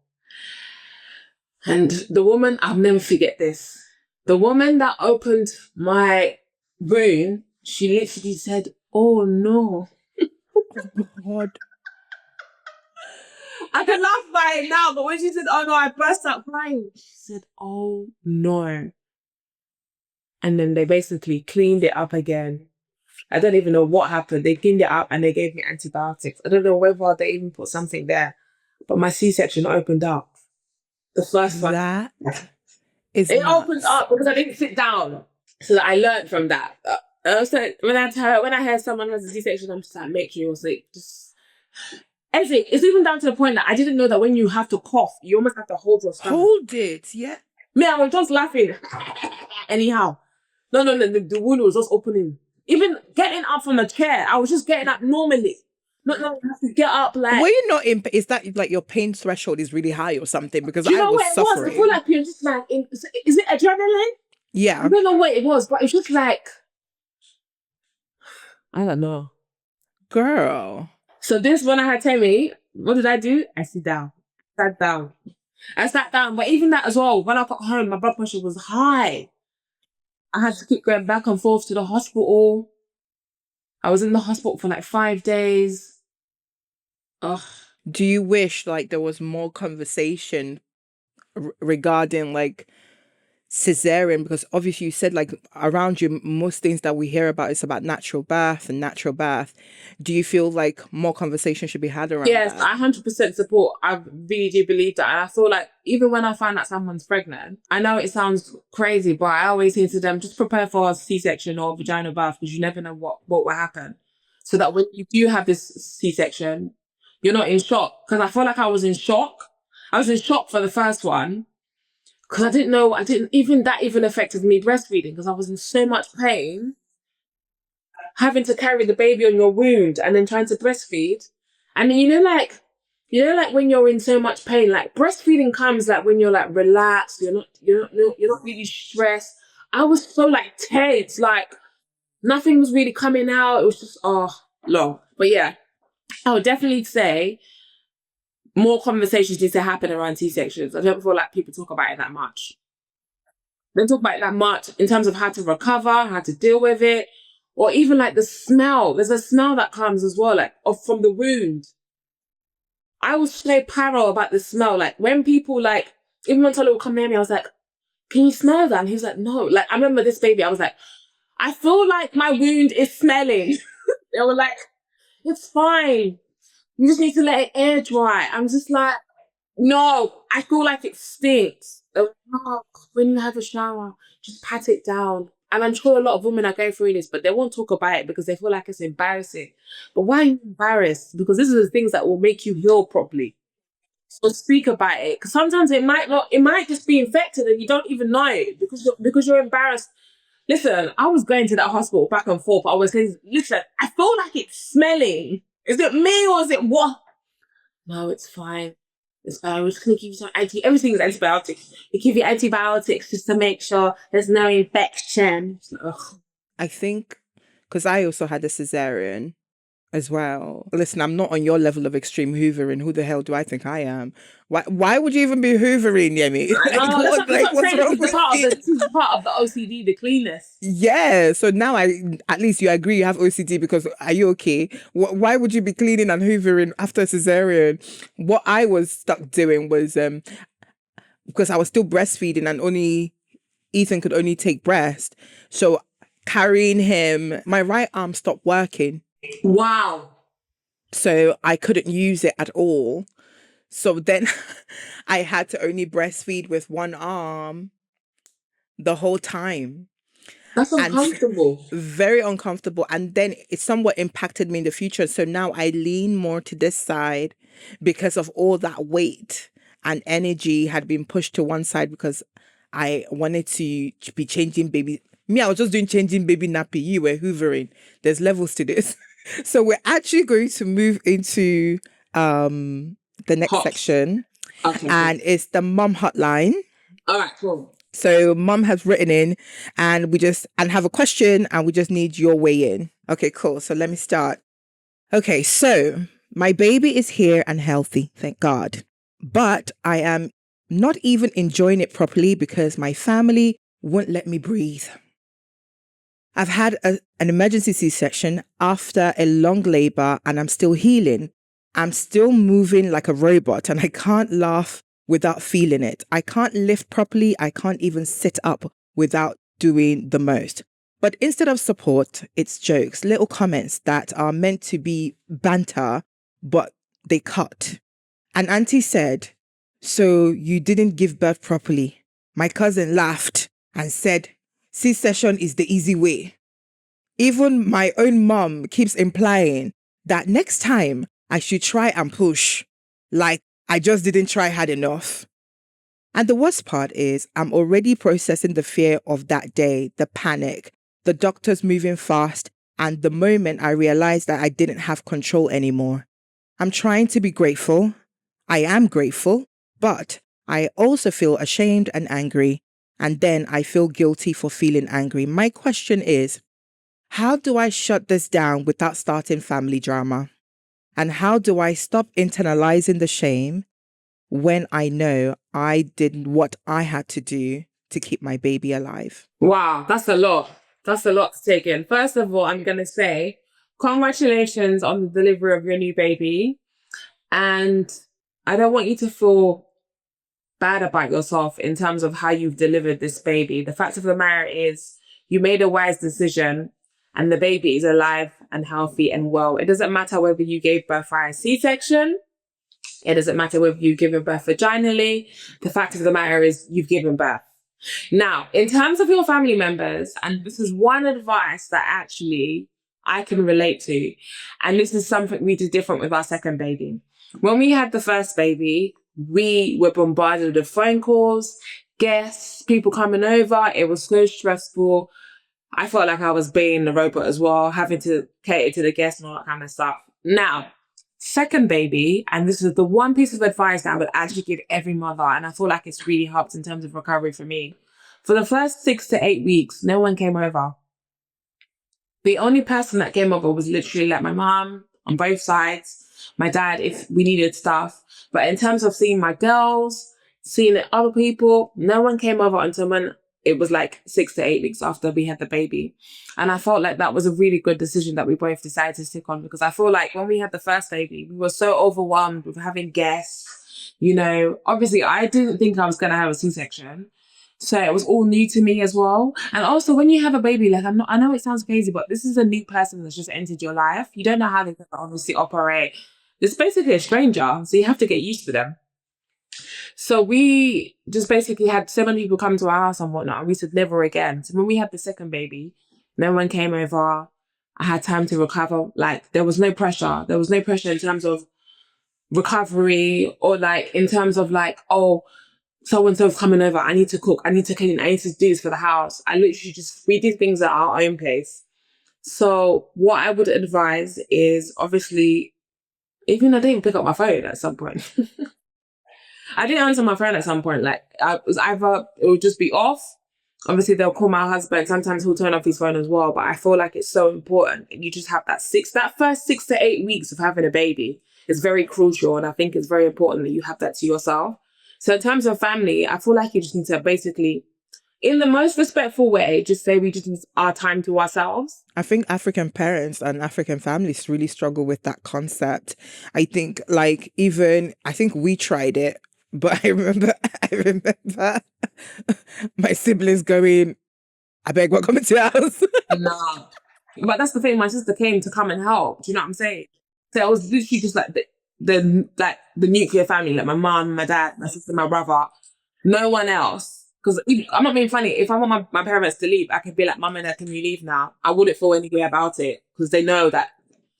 And the woman, I'll never forget this. The woman that opened my wound, she literally said, "Oh no." God. I can laugh about it now, but when she said, "Oh no," I burst out crying. She said, "Oh no." And then they basically cleaned it up again. I don't even know what happened. They cleaned it up and they gave me antibiotics. I don't know whether they even put something there, but my C-section opened up. The first one. That is It nuts. opened up because I didn't sit down. So that I learned from that. So when I hear someone has a C-section, I'm just like, make sure you're sick. Just it's even down to the point that I didn't know that when you have to cough, you almost have to hold your stomach. Hold it, yeah. Me, I was just laughing. Anyhow. No, the wound was just opening. Even getting up from the chair, I was just getting up normally. Not you have to get up like. Were you not in? Is that like your pain threshold is really high or something? Because Do you I know was what it suffering. was? I feel like you're just like, is it adrenaline? Yeah. I don't know what it was, but it's just like, I don't know. Girl. So this, when I had Tammy, what did I do? I sat down. I sat down. But even that as well, when I got home, my blood pressure was high. I had to keep going back and forth to the hospital. I was in the hospital for like 5 days. Ugh. Do you wish like there was more conversation regarding like cesarean? Because obviously you said like around you, most things that we hear about is about natural birth and natural birth. Do you feel like more conversation should be had around Yes, that? I 100% support. I really do believe that. And I feel like even when I find out someone's pregnant, I know it sounds crazy, but I always say to them, just prepare for a C-section or vaginal birth because you never know what will happen. So that when you do have this C-section, you're not in shock. Because I feel like I was in shock. I was in shock for the first one because I didn't know, that even affected me breastfeeding because I was in so much pain having to carry the baby on your wound and then trying to breastfeed. And like when you're in so much pain, like breastfeeding comes like when you're like relaxed, you're not really stressed. I was so like tense, like nothing was really coming out. It was just long. But yeah, I would definitely say more conversations need to happen around C-sections. I don't feel like people talk about it that much. They don't talk about it that much in terms of how to recover, how to deal with it, or even like the smell. There's a smell that comes as well, like from the wound. I was so paro about the smell. Like when people like, even when Tolu would come near me, I was like, "Can you smell that?" And he was like, "No." Like I remember this baby, I was like, "I feel like my wound is smelling." They were like, "It's fine. You just need to let it air dry." I'm just like, "No, I feel like it stinks." They were like, "No, when you have a shower, just pat it down." And I'm sure a lot of women are going through this, but they won't talk about it because they feel like it's embarrassing. But why are you embarrassed? Because these are the things that will make you heal properly. So speak about it. Because sometimes it might just be infected and you don't even know it because you're embarrassed. Listen, I was going to that hospital back and forth. I was saying, listen, I feel like it's smelling. Is it me or is it what? No, it's fine. It's fine. We're just going to give you some everything is antibiotics. We give you antibiotics just to make sure there's no infection. Ugh. I think because I also had a cesarean as well. Listen, I'm not on your level of extreme hoovering. Who the hell do I think I am? Why would you even be hoovering, Yemi? What's wrong with this is part of the OCD, the cleanness. Yeah, so now at least you agree you have OCD because are you okay? Why would you be cleaning and hoovering after a cesarean? What I was stuck doing was because I was still breastfeeding and only Ethan could only take breast, so carrying him, my right arm stopped working. Wow. So I couldn't use it at all. So then I had to only breastfeed with one arm the whole time. That's uncomfortable. Very uncomfortable. And then it somewhat impacted me in the future. So now I lean more to this side because of all that weight and energy had been pushed to one side because I wanted to be changing baby. Me, I was just doing changing baby nappy. You were hoovering. There's levels to this. So we're actually going to move into the next section. Okay. And it's the mum hotline. All right, cool. So mum has written in and have a question and we just need your way in. Okay, cool. So let me start. Okay, so my baby is here and healthy, thank God. But I am not even enjoying it properly because my family won't let me breathe. I've had an emergency C-section after a long labor and I'm still healing. I'm still moving like a robot and I can't laugh without feeling it. I can't lift properly. I can't even sit up without doing the most. But instead of support, it's jokes, little comments that are meant to be banter, but they cut. An auntie said, "So you didn't give birth properly." My cousin laughed and said, "C-section is the easy way." Even my own mom keeps implying that next time I should try and push, like I just didn't try hard enough. And the worst part is I'm already processing the fear of that day, the panic, the doctors moving fast, and the moment I realized that I didn't have control anymore. I'm trying to be grateful. I am grateful, but I also feel ashamed and angry. And then I feel guilty for feeling angry. My question is, how do I shut this down without starting family drama? And how do I stop internalizing the shame when I know I did what I had to do to keep my baby alive? Wow, that's a lot. That's a lot to take in. First of all, I'm going to say congratulations on the delivery of your new baby. And I don't want you to feel bad about yourself in terms of how you've delivered this baby. The fact of the matter is you made a wise decision and the baby is alive and healthy and well. It doesn't matter whether you gave birth via C-section. It doesn't matter whether you've given birth vaginally. The fact of the matter is you've given birth. Now, in terms of your family members, and this is one advice that actually I can relate to, and this is something we did different with our second baby. When we had the first baby, we were bombarded with phone calls, guests, people coming over. It was so stressful. I felt like I was being the robot as well, having to cater to the guests and all that kind of stuff. Now, second baby, and this is the one piece of advice that I would actually give every mother, and I feel like it's really helped in terms of recovery for me. For the first 6 to 8 weeks, no one came over. The only person that came over was literally like my mom on both sides, my dad if we needed stuff. But in terms of seeing my girls, seeing other people, no one came over until when it was like 6 to 8 weeks after we had the baby. And I felt like that was a really good decision that we both decided to stick on, because I feel like when we had the first baby, we were so overwhelmed with having guests. You know, obviously I didn't think I was going to have a C-section. So it was all new to me as well. And also when you have a baby, like I know it sounds crazy, but this is a new person that's just entered your life. You don't know how they're going to obviously operate. It's basically a stranger, so you have to get used to them. So we just basically had so many people come to our house and whatnot, and we said never again. So when we had the second baby, no one came over. I had time to recover. Like there was no pressure. There was no pressure in terms of recovery or like in terms of like, oh, so-and-so's coming over. I need to cook. I need to clean. I need to do this for the house. We did things at our own pace. So what I would advise is obviously, even I didn't pick up my phone at some point. I didn't answer my phone at some point. Like it was either it would just be off. Obviously they'll call my husband. Sometimes he'll turn off his phone as well. But I feel like it's so important. And you just have that first 6 to 8 weeks of having a baby is very crucial. And I think it's very important that you have that to yourself. So in terms of family, I feel like you just need to basically, in the most respectful way, just say we just need our time to ourselves. I think African parents and African families really struggle with that concept. I think we tried it, but I remember my siblings going, "I beg, what coming to your house?" Nah. But that's the thing, my sister came to come and help. Do you know what I'm saying? So it was literally just like the nuclear family, like my mom, my dad, my sister, my brother, no one else. Because I'm not being funny. If I want my parents to leave, I could be like, Mum and Dad, can you leave now? I wouldn't feel any way about it because they know that,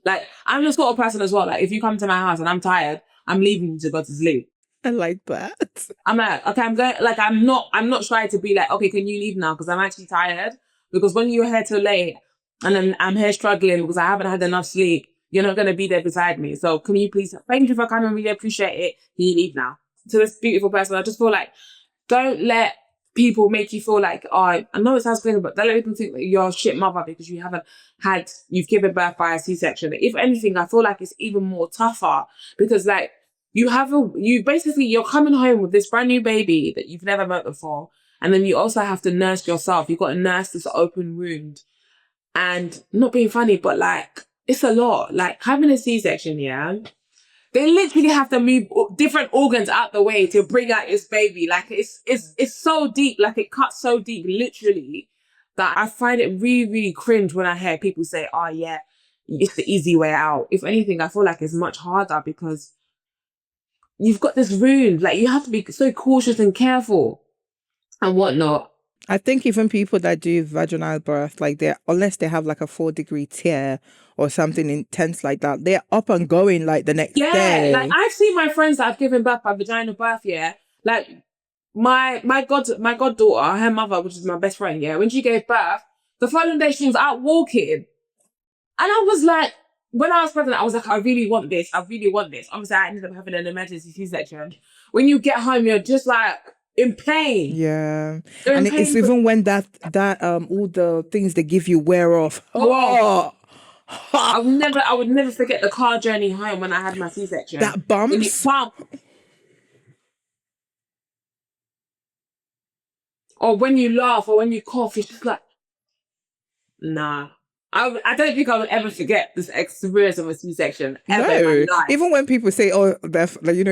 like, I'm the sort of person as well. Like, if you come to my house and I'm tired, I'm leaving to go to sleep. I like that. I'm like, okay, I'm going, like, I'm not shy to be like, okay, can you leave now? Because I'm actually tired. Because when you're here till late and then I'm here struggling because I haven't had enough sleep, you're not going to be there beside me. So can you please, thank you for coming, really appreciate it. Can you leave now? To this beautiful person, I just feel like, don't let people make you feel like, oh, I know it sounds crazy, but they don't even think that you're a shit mother because you've given birth by a C-section. If anything, I feel like it's even more tougher because like you're coming home with this brand new baby that you've never met before. And then you also have to nurse yourself. You've got to nurse this open wound. And not being funny, but like, it's a lot. Like having a C-section, yeah. They literally have to move different organs out the way to bring out this baby. Like it's so deep, like it cuts so deep, literally, that I find it really, really cringe when I hear people say, oh yeah, it's the easy way out. If anything, I feel like it's much harder because you've got this wound. Like you have to be so cautious and careful and whatnot. I think even people that do vaginal birth, like unless they have like a 4-degree tear or something intense like that, they're up and going like the next day. Like I've seen my friends that have given birth by vaginal birth, yeah. Like my goddaughter, her mother, which is my best friend, yeah, when she gave birth, the following day she was out walking. And I was like, when I was pregnant, I was like, I really want this. Obviously, I ended up having an emergency C-section. When you get home, you're just like in pain. Yeah. And it's even when that all the things they give you wear off. Oh. I would never forget the car journey home when I had my C-section. That bumps. Or when you laugh or when you cough, it's just like, nah. I don't think I would ever forget this experience of a C-section ever in my life. Even when people say, "Oh, like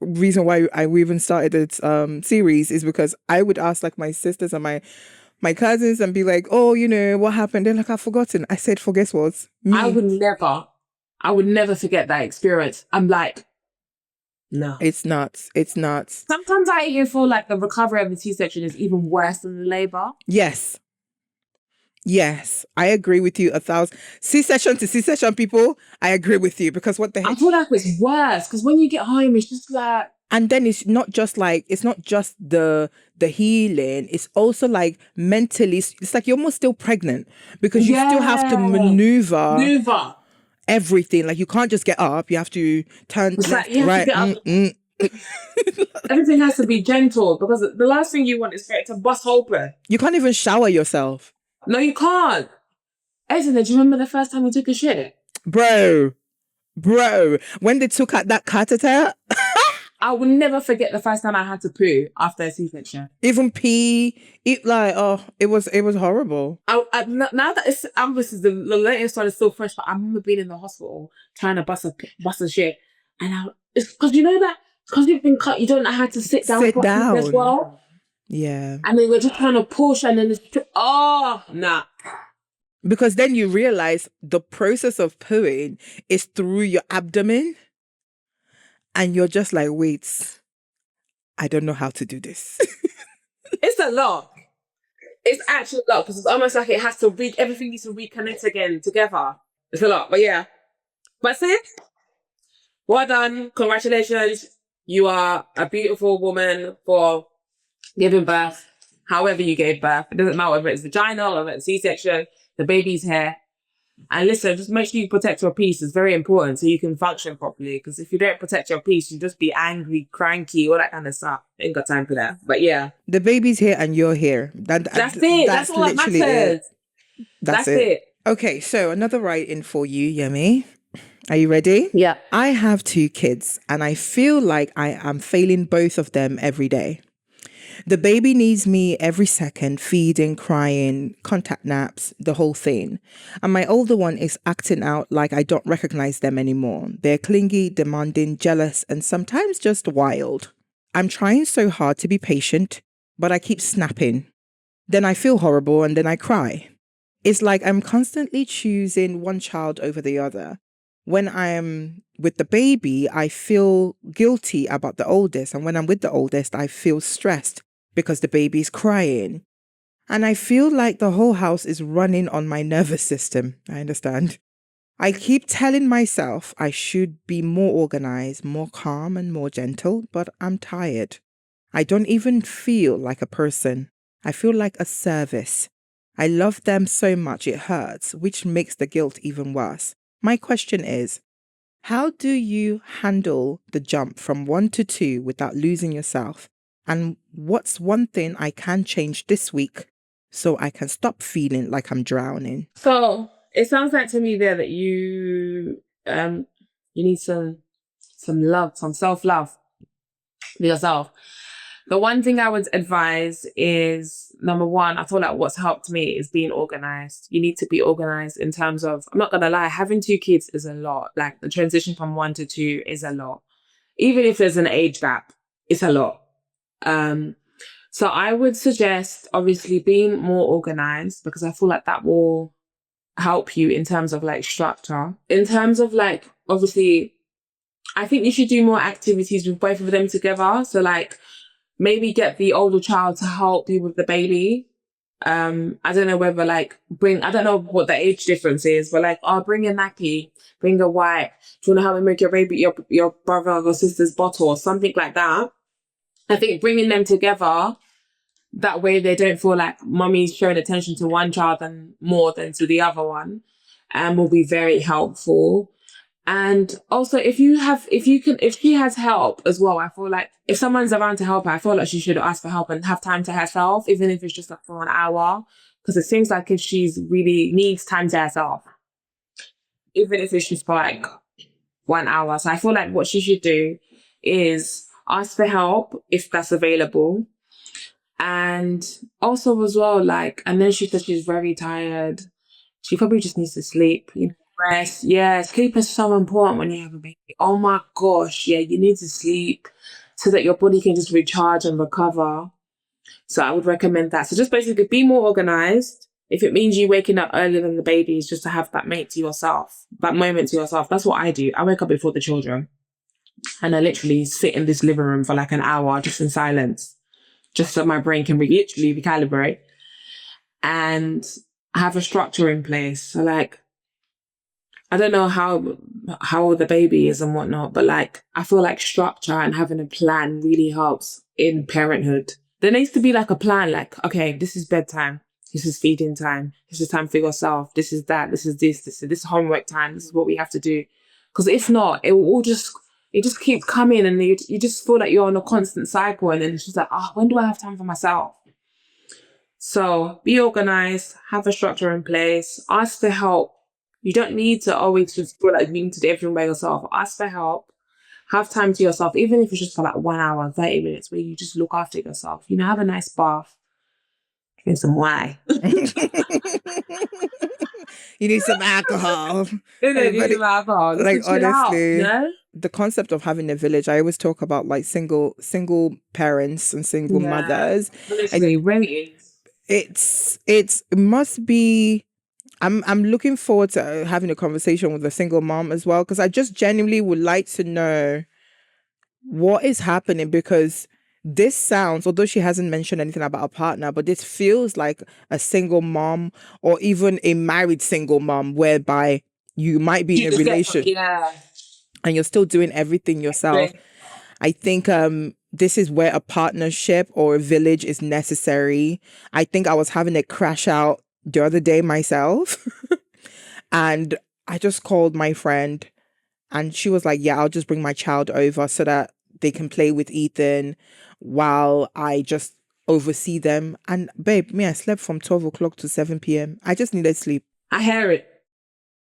reason why we even started this series is because I would ask like my sisters and my cousins and be like, oh, what happened? They're like, I've forgotten. I said, forget what? Me. I would never forget that experience. I'm like, no. It's nuts. Sometimes I even feel like the recovery of the C-section is even worse than the labor. Yes, I agree with you 1,000. C-section to C-section people, I agree with you because what the heck? I feel like it's worse because when you get home, it's just like... And then it's not just the healing, it's also like mentally, it's like you're almost still pregnant because you still have to maneuver everything. Like you can't just get up, you have to turn left, right. Everything has to be gentle because the last thing you want is for it to bust open. You can't even shower yourself. No, you can't. Ezinne, do you remember the first time we took a shit? Bro, when they took out that catheter... I will never forget the first time I had to poo after a C-section. Even pee, it was horrible. Now that it's obviously the latest one is still fresh, but I remember being in the hospital trying to bust a shit, and it's because because you've been cut, you don't know how to sit down as well. Yeah, and they were just trying to push, and then nah. Because then you realize the process of pooing is through your abdomen. And you're just like, wait, I don't know how to do this. It's a lot. It's actually a lot because it's almost like it has to everything needs to reconnect again together. It's a lot, but yeah. But see, well done. Congratulations. You are a beautiful woman for giving birth, however you gave birth. It doesn't matter whether it's vaginal or it's C-section, the baby's here. And listen, just make sure you protect your peace. It's very important so you can function properly. Because if you don't protect your peace, you just be angry, cranky, all that kind of stuff. Ain't got time for that. But yeah. The baby's here and you're here. That's it. That's all that matters. That's it. Okay, so another write-in for you, Yemi. Are you ready? Yeah. I have 2 kids and I feel like I am failing both of them every day. The baby needs me every second, feeding, crying, contact naps, the whole thing. And my older one is acting out like I don't recognize them anymore. They're clingy, demanding, jealous, and sometimes just wild. I'm trying so hard to be patient, but I keep snapping. Then I feel horrible and then I cry. It's like I'm constantly choosing one child over the other. When I am with the baby, I feel guilty about the oldest. And when I'm with the oldest, I feel stressed because the baby's crying. And I feel like the whole house is running on my nervous system. I understand. I keep telling myself I should be more organized, more calm and more gentle, but I'm tired. I don't even feel like a person. I feel like a service. I love them so much it hurts, which makes the guilt even worse. My question is, how do you handle the jump from 1 to 2 without losing yourself? And what's one thing I can change this week so I can stop feeling like I'm drowning? So it sounds like to me there that you need some love, some self-love for yourself. The one thing I would advise is, number one, I feel like what's helped me is being organized. You need to be organized in terms of, I'm not going to lie, having 2 kids is a lot. Like the transition from 1 to 2 is a lot. Even if there's an age gap, it's a lot. So I would suggest obviously being more organized, because I feel like that will help you in terms of like structure. In terms of like, obviously, I think you should do more activities with both of them together. So like maybe get the older child to help you with the baby. I don't know whether like I don't know what the age difference is, but like, bring a nappy, bring a wipe. Do you want to help me make your baby, your brother or sister's bottle or something like that? I think bringing them together, that way they don't feel like mummy's showing attention to one child and more than to the other one, will be very helpful. And also if she has help as well, I feel like if someone's around to help her, I feel like she should ask for help and have time to herself, even if it's just like for an hour. Because it seems like if she's really needs time to herself, even if it's just for like 1 hour. So I feel like what she should do is ask for help if that's available. And also as well, like, and then she said she's very tired. She probably just needs to sleep, rest. Yeah, sleep is so important when you have a baby. Oh my gosh, yeah, you need to sleep so that your body can just recharge and recover. So I would recommend that. So just basically be more organized. If it means you waking up earlier than the babies, just to have that moment to yourself. That's what I do. I wake up before the children and I literally sit in this living room for like an hour just in silence, just so my brain can literally recalibrate and have a structure in place. So like, I don't know how old the baby is and whatnot, but like, I feel like structure and having a plan really helps in parenthood. There needs to be like a plan, like, okay, this is bedtime. This is feeding time. This is time for yourself. This is that. This is this. This is homework time. This is what we have to do. Because if not, it just keeps coming and you just feel like you're on a constant cycle. And then it's just like, when do I have time for myself? So be organized, have a structure in place, ask for help. You don't need to always just feel like you need to do everything by yourself. Ask for help. Have time to yourself, even if it's just for like 1 hour, 30 minutes, where you just look after yourself. Have a nice bath. Drink some wine. You need some alcohol. You need some alcohol. Just like, to chill honestly, out, the concept of having a village, I always talk about like single parents and single mothers. Honestly, really is. It must be. I'm looking forward to having a conversation with a single mom as well, because I just genuinely would like to know what is happening, because this sounds, although she hasn't mentioned anything about a partner, but this feels like a single mom or even a married single mom, whereby you might be in a relationship and you're still doing everything yourself. I think this is where a partnership or a village is necessary. I think I was having a crash out the other day myself and I just called my friend and she was like, yeah, I'll just bring my child over so that they can play with Ethan while I just oversee them. And babe, I slept from 12 o'clock to 7 p.m. I just needed sleep. I hear it.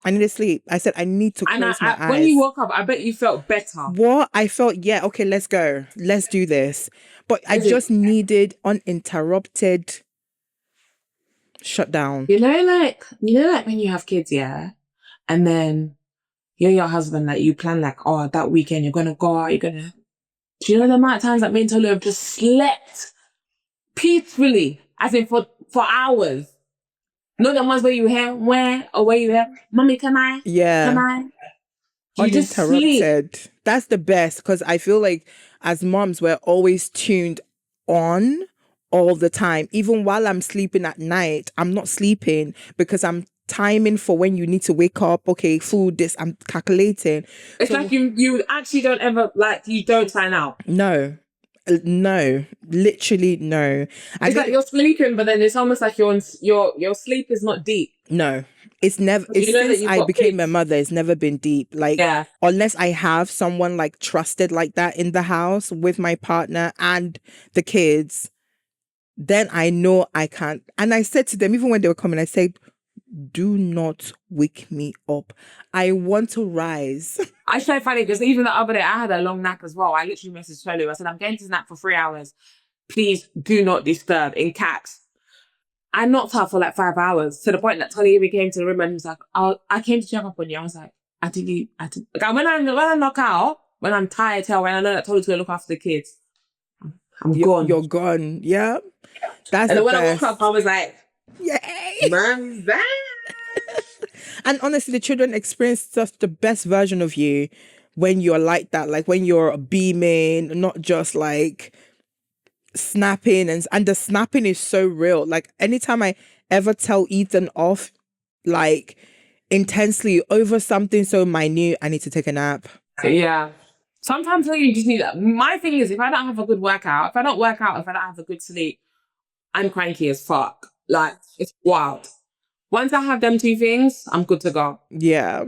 I needed sleep. I said, I need to close my eyes. When you woke up, I bet you felt better. What? I felt, yeah, okay, let's go. Let's do this. But I just needed uninterrupted shutdown. Like when you have kids, yeah, and then you and your husband, like, you plan like, that weekend you're gonna go out, do you know the amount of times that me and Tolu have just slept peacefully, as in for hours? Not the ones where you hear where you hear, mommy, can I? Yeah. Can I? You just uninterrupted. sleep. That's the best, because I feel like as moms, we're always tuned on all the time. Even while I'm sleeping at night, I'm not sleeping because I'm timing for when you need to wake up. Okay, food, this, I'm calculating. It's like you actually don't ever, like, you don't sign out. No, literally no. It's like you're sleeping, but then it's almost like your sleep is not deep. No, it's never, it's You know that since you've I got became a kids. mother, it's never been deep. Like, Yeah. unless I have someone like trusted like that in the house with my partner and the kids, then I know I can't. And I said to them, even when they were coming, I said, do not wake me up. I want to rise. I so funny because even the other day I had a long nap as well. I literally messaged Tolu. I said, I'm going to nap for 3 hours. Please do not disturb, in caps. I knocked out for like 5 hours to the point that Tolu even came to the room and he was like, I came to check up on you. I was like, like, when I knock out, when I'm tired, when I know that Tolu's going to look after the kids, I'm gone. You're gone. Yeah. That's and the then when best. I woke up, I was like, yay! man's that? And honestly, the children experience just the best version of you when you're like that, like when you're beaming, not just like snapping. And the snapping is so real. Like anytime I ever tell Ethan off, like intensely over something so minute, I need to take a nap. Yeah. Sometimes you just need that. My thing is, if I don't have a good workout, if I don't work out, if I don't have a good sleep, I'm cranky as fuck. Like, it's wild. Once I have them two things, I'm good to go. Yeah.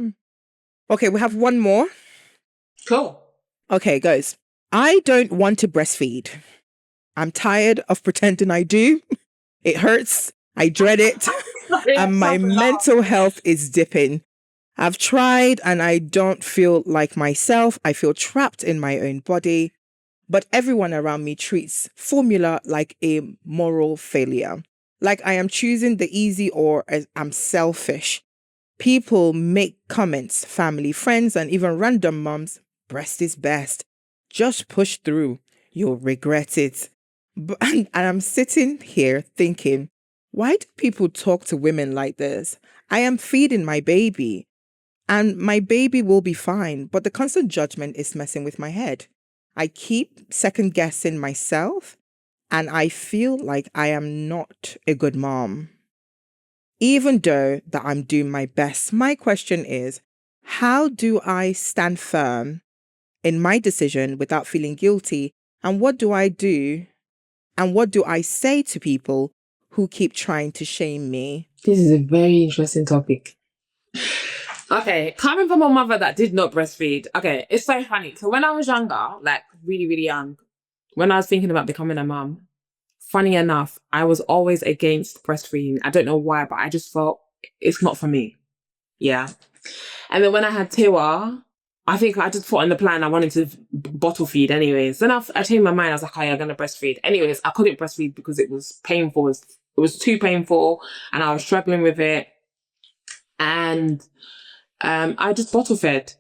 Okay, we have one more. Cool. Okay, guys. I don't want to breastfeed. I'm tired of pretending I do. It hurts. I dread it. And my mental health is dipping. I've tried and I don't feel like myself. I feel trapped in my own body. But everyone around me treats formula like a moral failure. Like I am choosing the easy or I'm selfish. People make comments, family, friends, and even random moms. Breast is best. Just push through. You'll regret it. And I'm sitting here thinking, why do people talk to women like this? I am feeding my baby and my baby will be fine, but the constant judgment is messing with my head. I keep second guessing myself and I feel like I am not a good mom. Even though that I'm doing my best, my question is, how do I stand firm in my decision without feeling guilty? And what do I do? And what do I say to people who keep trying to shame me? This is a very interesting topic. Okay, coming from a mother that did not breastfeed. Okay, it's so funny. So when I was younger, like really, really young, when I was thinking about becoming a mum, funny enough, I was always against breastfeeding. I don't know why, but I just felt it's not for me. Yeah. And then when I had Tiwa, I think I just thought in the plan I wanted to bottle feed anyways. Then I changed my mind. I was like, oh, yeah, I'm going to breastfeed. Anyways, I couldn't breastfeed because it was painful. It was too painful and I was struggling with it. And I just bottle fed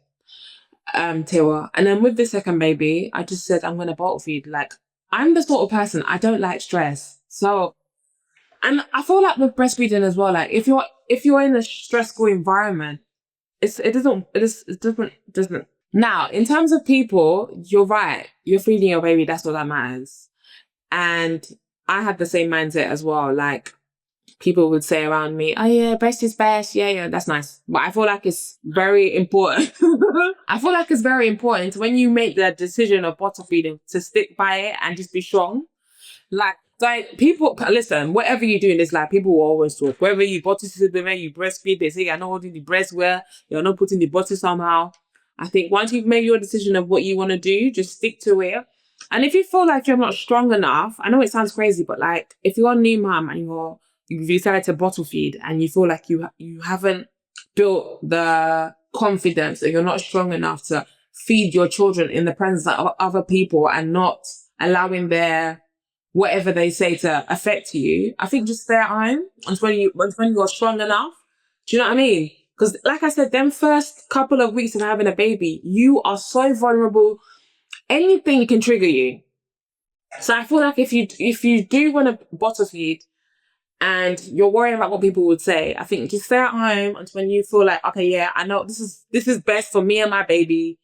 Tiwa. And then with the second baby, I just said, I'm going to bottle feed. Like, I'm the sort of person, I don't like stress. So, and I feel like with breastfeeding as well, like if you're in a stressful environment, it doesn't. Now, in terms of people, you're right. You're feeding your baby. That's all that matters. And I had the same mindset as well. Like people would say around me, oh yeah, breast is best. Yeah, that's nice. But I feel like it's very important. I feel like it's very important when you make the decision of bottle feeding to stick by it and just be strong. Like people, listen, whatever you do in this life, people will always talk. Whether you bottle feed, whether you breastfeed, they say you're not holding the breast well, you're not putting the bottle somehow. I think once you've made your decision of what you want to do, just stick to it. And if you feel like you're not strong enough, I know it sounds crazy, but like if you're a new mom and you've decided to bottle feed and you feel like you haven't built the confidence or you're not strong enough to feed your children in the presence of other people and not allowing their whatever they say to affect you, I think just stay at home until you're strong enough. Do you know what I mean? Because like I said, them first couple of weeks of having a baby, you are so vulnerable. Anything can trigger you. So I feel like if you do want to bottle feed and you're worrying about what people would say, I think just stay at home until when you feel like, okay, yeah, I know this is best for me and my baby,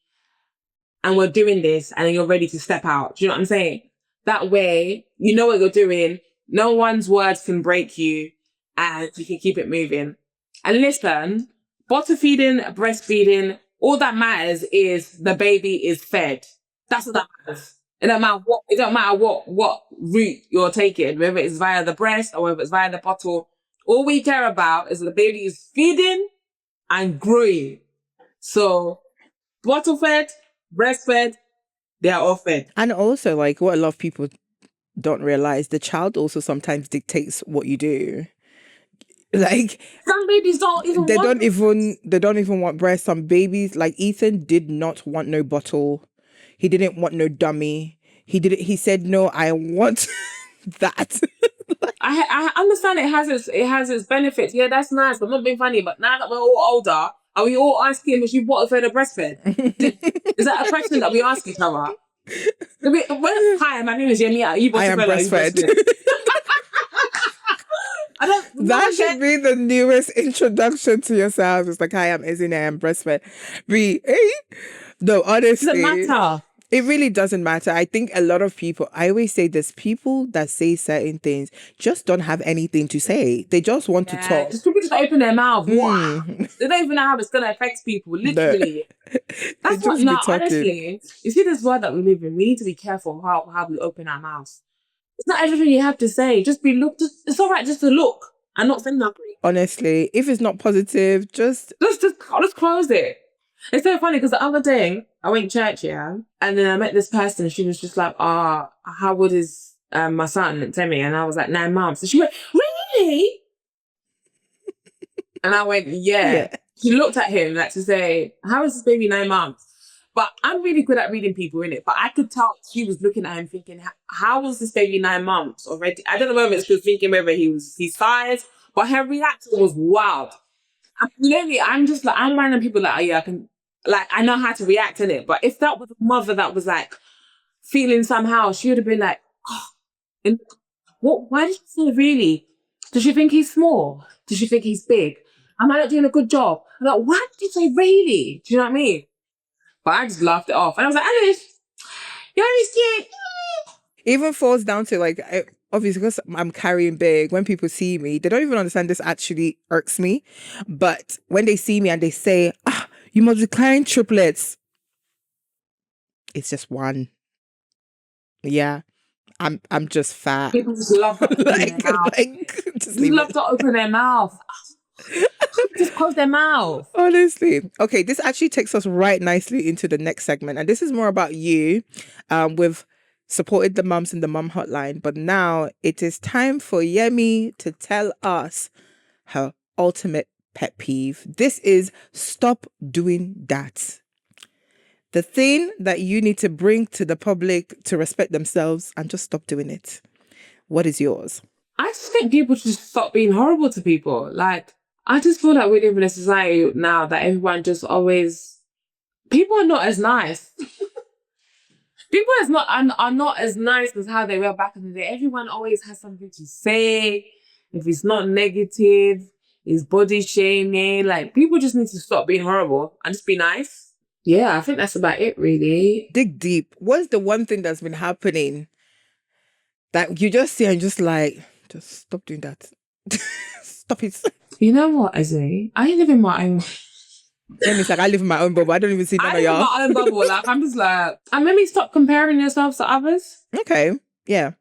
and we're doing this, and then you're ready to step out. Do you know what I'm saying? That way, you know what you're doing. No one's words can break you and you can keep it moving. And listen, bottle feeding, breastfeeding, all that matters is the baby is fed. That's what that matters. It don't matter what route you're taking, whether it's via the breast or whether it's via the bottle. All we care about is the baby is feeding and growing. So bottle fed, breastfed, they are all fed. And also, like, what a lot of people don't realize, the child also sometimes dictates what you do. Like, some babies don't even they want don't even want breast. Some babies, like Ethan, did not want no bottle. He didn't want no dummy. He said, no, I want that. I understand it has its benefits. Yeah, that's nice, but not being funny. But now that we're all older, are we all asking if you bottle fed or breastfed? Is that a question that we ask each other? Hi, my name is Yemi. Are you I am bottle fed or are you breastfed. I don't. That should be the newest introduction to yourself. It's like, hi, I'm Ezinne, I am breastfed. No, honestly. Does it matter? It really doesn't matter. I think a lot of people, I always say this, people that say certain things just don't have anything to say. They just want to talk. Just people just open their mouth. Wow. They don't even know how it's going to affect people. Literally. That's what, no, honestly, you see this world that we live in, we need to be careful how we open our mouths. It's not everything you have to say. It's all right just to look and not say nothing. Honestly, if it's not positive, just close it. It's so funny because the other day I went to church, yeah, and then I met this person. She was just like, how old is my son, Temi? And I was like, 9 months. And she went, really? And I went, yeah. She looked at him like to say, how is this baby 9 months? But I'm really good at reading people, innit? But I could tell she was looking at him thinking, how was this baby 9 months already? I don't know whether she was thinking whether his size, but her reaction was wild. Literally, I'm random people like, oh yeah, I know how to react in it. But if that was a mother that was like feeling somehow, she would have been like, why did she say really? Does she think he's small? Does she think he's big? Am I not doing a good job? I'm like, why did you say really? Do you know what I mean? But I just laughed it off. And I was like, Alice, you're always cute. Even falls down to like, obviously because I'm carrying big, when people see me, they don't even understand this actually irks me. But when they see me and they say, you multiplying triplets, it's just one. Yeah. I'm just fat. People just love to open their mouth. Just love to open their mouth. Just close their mouth. Honestly. Okay, this actually takes us right nicely into the next segment. And this is more about you. We've supported the mums in the mum hotline, but now it is time for Yemi to tell us her ultimate pet peeve. This is stop doing that. The thing that you need to bring to the public to respect themselves and just stop doing it. What is yours? I just think people should stop being horrible to people. Like, I just feel like we live in a society now that everyone just always... People are not as nice. People are not as nice as how they were back in the day. Everyone always has something to say. If it's not negative, it's body shaming. Like, people just need to stop being horrible and just be nice. Yeah, I think that's about it, really. Dig deep. What's the one thing that's been happening that you just see and just like, just stop doing that. Stop it. You know what, Izzy? I live in my own... It's like I live in my own bubble. I don't even see none of y'all. I live in my own bubble. Like, I'm just like... And maybe stop comparing yourselves to others. Okay. Yeah.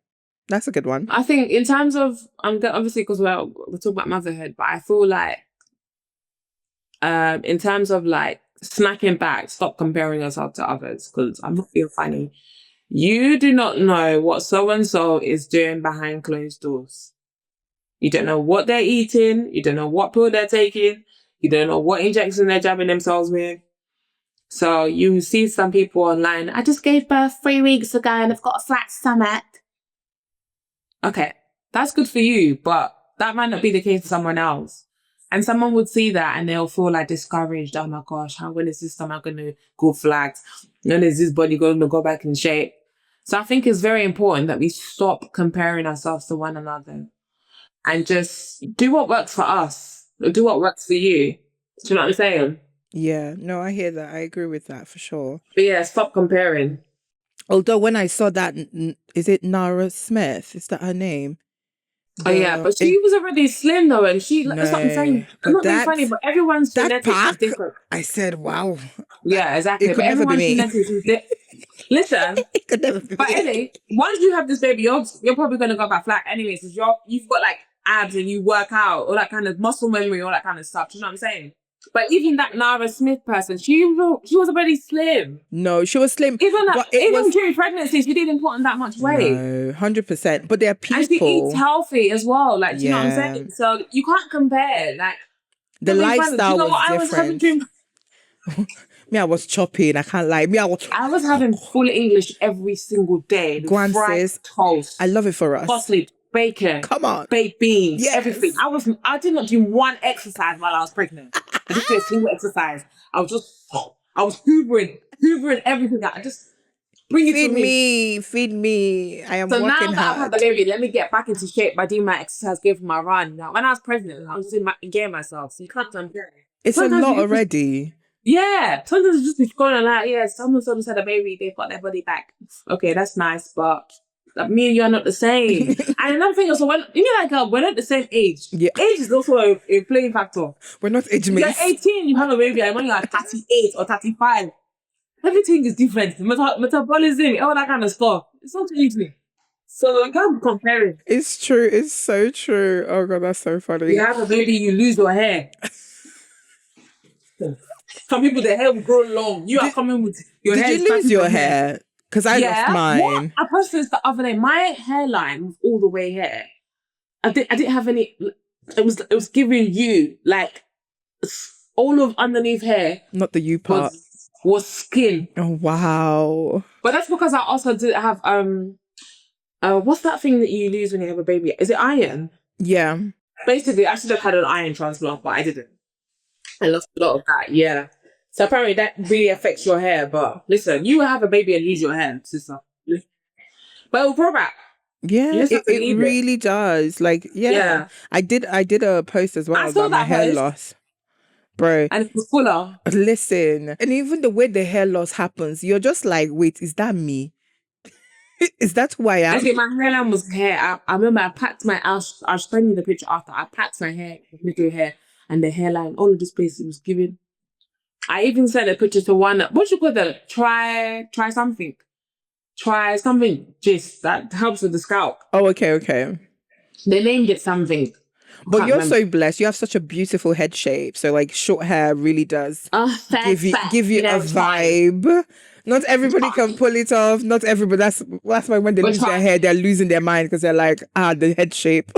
That's a good one. I think in terms of... obviously, because we're talking about motherhood, but I feel like... in terms of like snapping back, stop comparing yourself to others, because I'm not being funny. You do not know what so-and-so is doing behind closed doors. You don't know what they're eating. You don't know what pill they're taking. You don't know what injection they're jabbing themselves with. So you see some people online, I just gave birth 3 weeks ago and I've got a flat stomach. Okay, that's good for you, but that might not be the case for someone else. And someone would see that and they'll feel like discouraged. Oh my gosh, when is this stomach going to go flat? When is this body going to go back in shape? So I think it's very important that we stop comparing ourselves to one another and just do what works for us. Do what works for you. Do you know what I'm saying? Yeah, no, I hear that. I agree with that for sure. But yeah, stop comparing. Although when I saw that, is it Nara Smith? Is that her name? Oh yeah, but she was already slim though, and that's what I'm saying. I'm not being funny, but everyone's genetics is different. I said, wow. Yeah, exactly. It could never be me. Genetics is Listen, it could never be but me. anyway, once you have this baby, you're probably gonna go back flat anyways, because you've got like abs and you work out, all that kind of muscle memory, all that kind of stuff. Do you know what I'm saying? But even that Nara Smith person, she was already slim. No, she was slim. Even during pregnancy, she didn't put on that much weight. No, 100%. But there are people. And she eats healthy as well. Like, do you know what I'm saying? So you can't compare. Like, the lifestyle was different. I was having during... Me, I was chopping. I can't lie. I was having full English every single day. Fried toast. I love it for us. Sausage, bacon. Come on. Baked beans. Yes. Everything. I did not do one exercise while I was pregnant. I didn't do a single exercise. I was hoovering everything. I just bring it to me. Feed me. I am working hard. So now that I've had the baby, let me get back into shape by doing my exercise, going for my run. Now, when I was pregnant, I was enjoying myself. So you can't compare. It's sometimes a lot already. Yeah. Sometimes it's just be going on like, yeah, someone had a baby, they've got their body back. Okay, that's nice, but me and you are not the same. And another thing also, we're not the same age. Yeah. Age is also a playing factor. We're not age mates. You're 18, you have a baby, and when you're 38 or 35, everything is different. Metabolism, all that kind of stuff. It's not easy. So I can't compare it. It's true. It's so true. Oh God, that's so funny. You have a baby, you lose your hair. Some people, their hair will grow long. You are coming with your hair. Did you lose your hair? Because I lost mine. What? I posted this the other day. My hairline was all the way here. I didn't have any. It was giving you like all of underneath hair. Not the U part. Was skin. Oh wow! But that's because I also did have what's that thing that you lose when you have a baby? Is it iron? Yeah. Basically, I should have had an iron transplant, but I didn't. I lost a lot of that. Yeah. So apparently that really affects your hair. But listen, you have a baby and lose your hair, sister. But it'll grow back. Yeah, it really does. Like, yeah. I did a post as well about my hair loss. Bro. And it was fuller. Listen. And even the way the hair loss happens, you're just like, wait, is that me? Is that who I am? I think my hairline was hair. I remember I packed I'll show you the picture after. I packed my hair, little hair, and the hairline, all of this place it was giving. I even sent a picture to one, what you call that? Try something. Try something just that helps with the scalp. Oh, okay. They named it something. But you're so blessed. You have such a beautiful head shape. So like short hair really does give you a vibe. Not everybody can pull it off. Not everybody. That's why when they lose their hair, they're losing their mind because they're like, the head shape.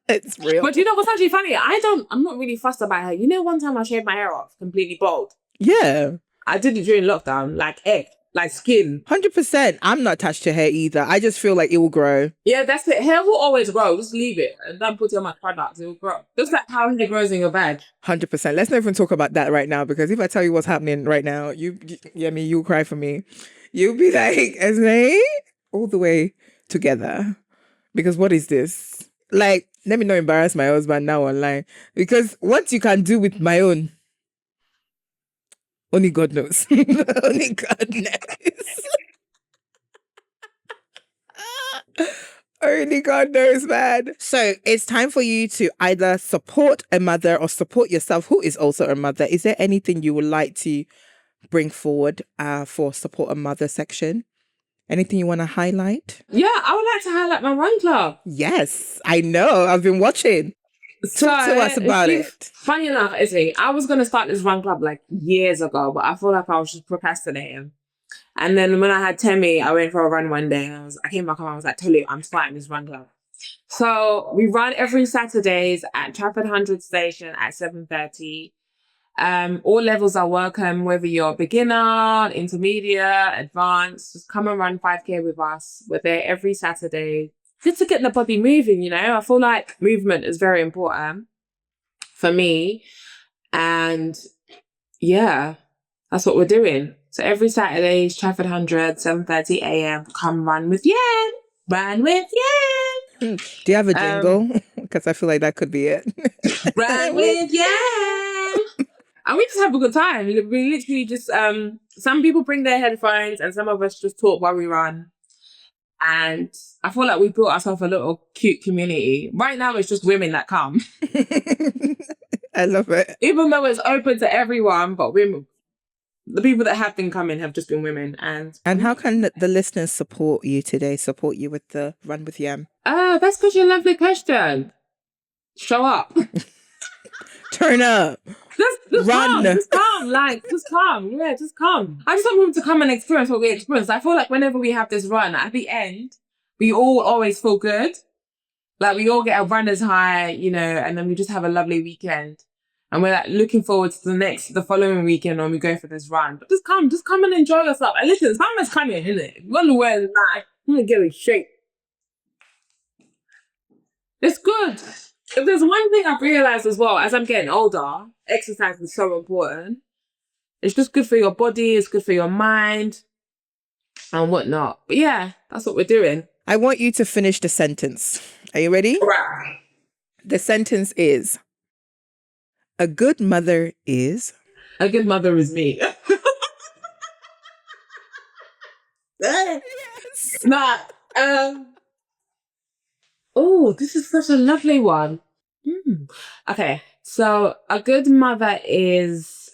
It's real. But you know what's actually funny? I'm not really fussed about hair. You know, one time I shaved my hair off completely bald. Yeah. I did it during lockdown, like skin. 100%. I'm not attached to hair either. I just feel like it will grow. Yeah, that's it. Hair will always grow. Just leave it and don't put it on my products. It will grow. Just like how hair grows in your bag. 100%. Let's not even talk about that right now because if I tell you what's happening right now, you'll cry for me. You'll be like, Ezinne, all the way together. Because what is this? Like, let me not embarrass my husband now online. Because what you can do with my own, only God knows. Only God knows. Only God knows, man. So it's time for you to either support a mother or support yourself who is also a mother. Is there anything you would like to bring forward for support a mother section? Anything you want to highlight? Yeah, I would like to highlight my run club. Yes, I know. I've been watching. Talk to us about it. Funny enough, Izzy, I was going to start this run club like years ago, but I feel like I was just procrastinating. And then when I had Temi, I went for a run one day and I came back home. I was like, totally, I'm starting this run club. So we run every Saturdays at Trafford 100 Station at 7:30. All levels are welcome, whether you're a beginner, intermediate, advanced, just come and run 5K with us. We're there every Saturday just to get the body moving, you know. I feel like movement is very important for me. And yeah, that's what we're doing. So every Saturday, Trafford 100, 7:30 a.m. Come run with Yem. Run with Yem. Do you have a jingle? Because I feel like that could be it. Run with Yem. And we just have a good time. We literally just, some people bring their headphones and some of us just talk while we run. And I feel like we built ourselves a little cute community. Right now, it's just women that come. I love it. Even though it's open to everyone, but women, the people that have been coming have just been women. And how can the listeners support you today, support you with the Run With Yem? That's such a lovely question. show up. Turn up. Just Run. come. Just come. Like, just come. Yeah, just come. I just want people to come and experience what we experience. I feel like whenever we have this run, at the end, we all always feel good. Like, we all get a runner's high, you know, and then we just have a lovely weekend. And we're like looking forward to the following weekend when we go for this run. But just come and enjoy yourself. And listen, summer's coming, isn't it? You want to wear like, I'm gonna get in shape. It's good. If there's one thing I've realised as well, as I'm getting older, exercise is so important. It's just good for your body, it's good for your mind, and whatnot. But yeah, that's what we're doing. I want you to finish the sentence. Are you ready? Right. The sentence is, a good mother is... A good mother is me. Yes. Nah. Oh, this is such a lovely one. Okay, so a good mother is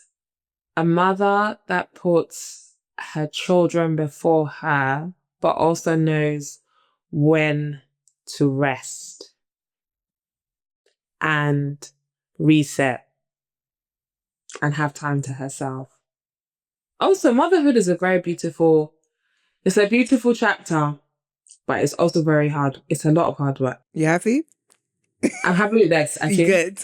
a mother that puts her children before her, but also knows when to rest and reset and have time to herself. Also, motherhood is it's a beautiful chapter, but it's also very hard. It's a lot of hard work. You happy? I'm happy with this, I think. Good.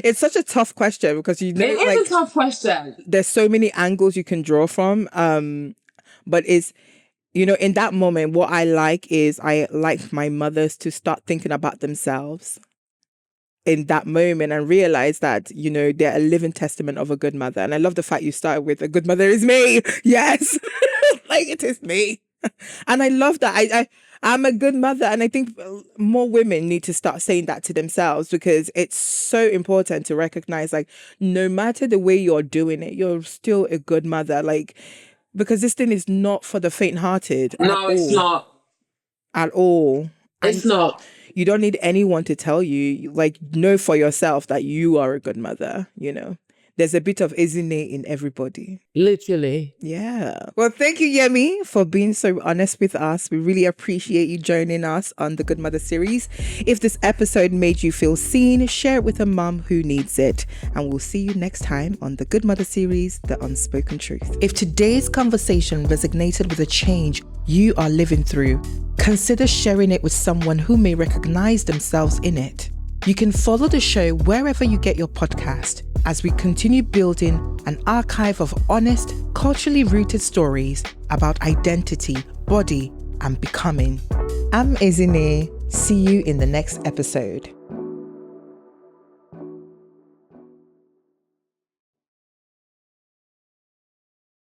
It's such a tough question because It is a tough question. There's so many angles you can draw from. But it's, you know, in that moment, what I like my mothers to start thinking about themselves in that moment and realize that, you know, they're a living testament of a good mother. And I love the fact you started with, a good mother is me. Yes. Like, it is me. And I love that. I'm a good mother. And I think more women need to start saying that to themselves, because it's so important to recognize, like, no matter the way you're doing it, you're still a good mother. Like, because this thing is not for the faint-hearted. No, it's not. At all. It's not. You don't need anyone to tell you. Like, know for yourself that you are a good mother, you know. There's a bit of Ezinne in everybody. Literally. Yeah. Well, thank you, Yemi, for being so honest with us. We really appreciate you joining us on the Goodmother Series. If this episode made you feel seen, share it with a mum who needs it. And we'll see you next time on the Goodmother Series, The Unspoken Truth. If today's conversation resonated with a change you are living through, consider sharing it with someone who may recognize themselves in it. You can follow the show wherever you get your podcast as we continue building an archive of honest, culturally rooted stories about identity, body, and becoming. I'm Ezinne. See you in the next episode.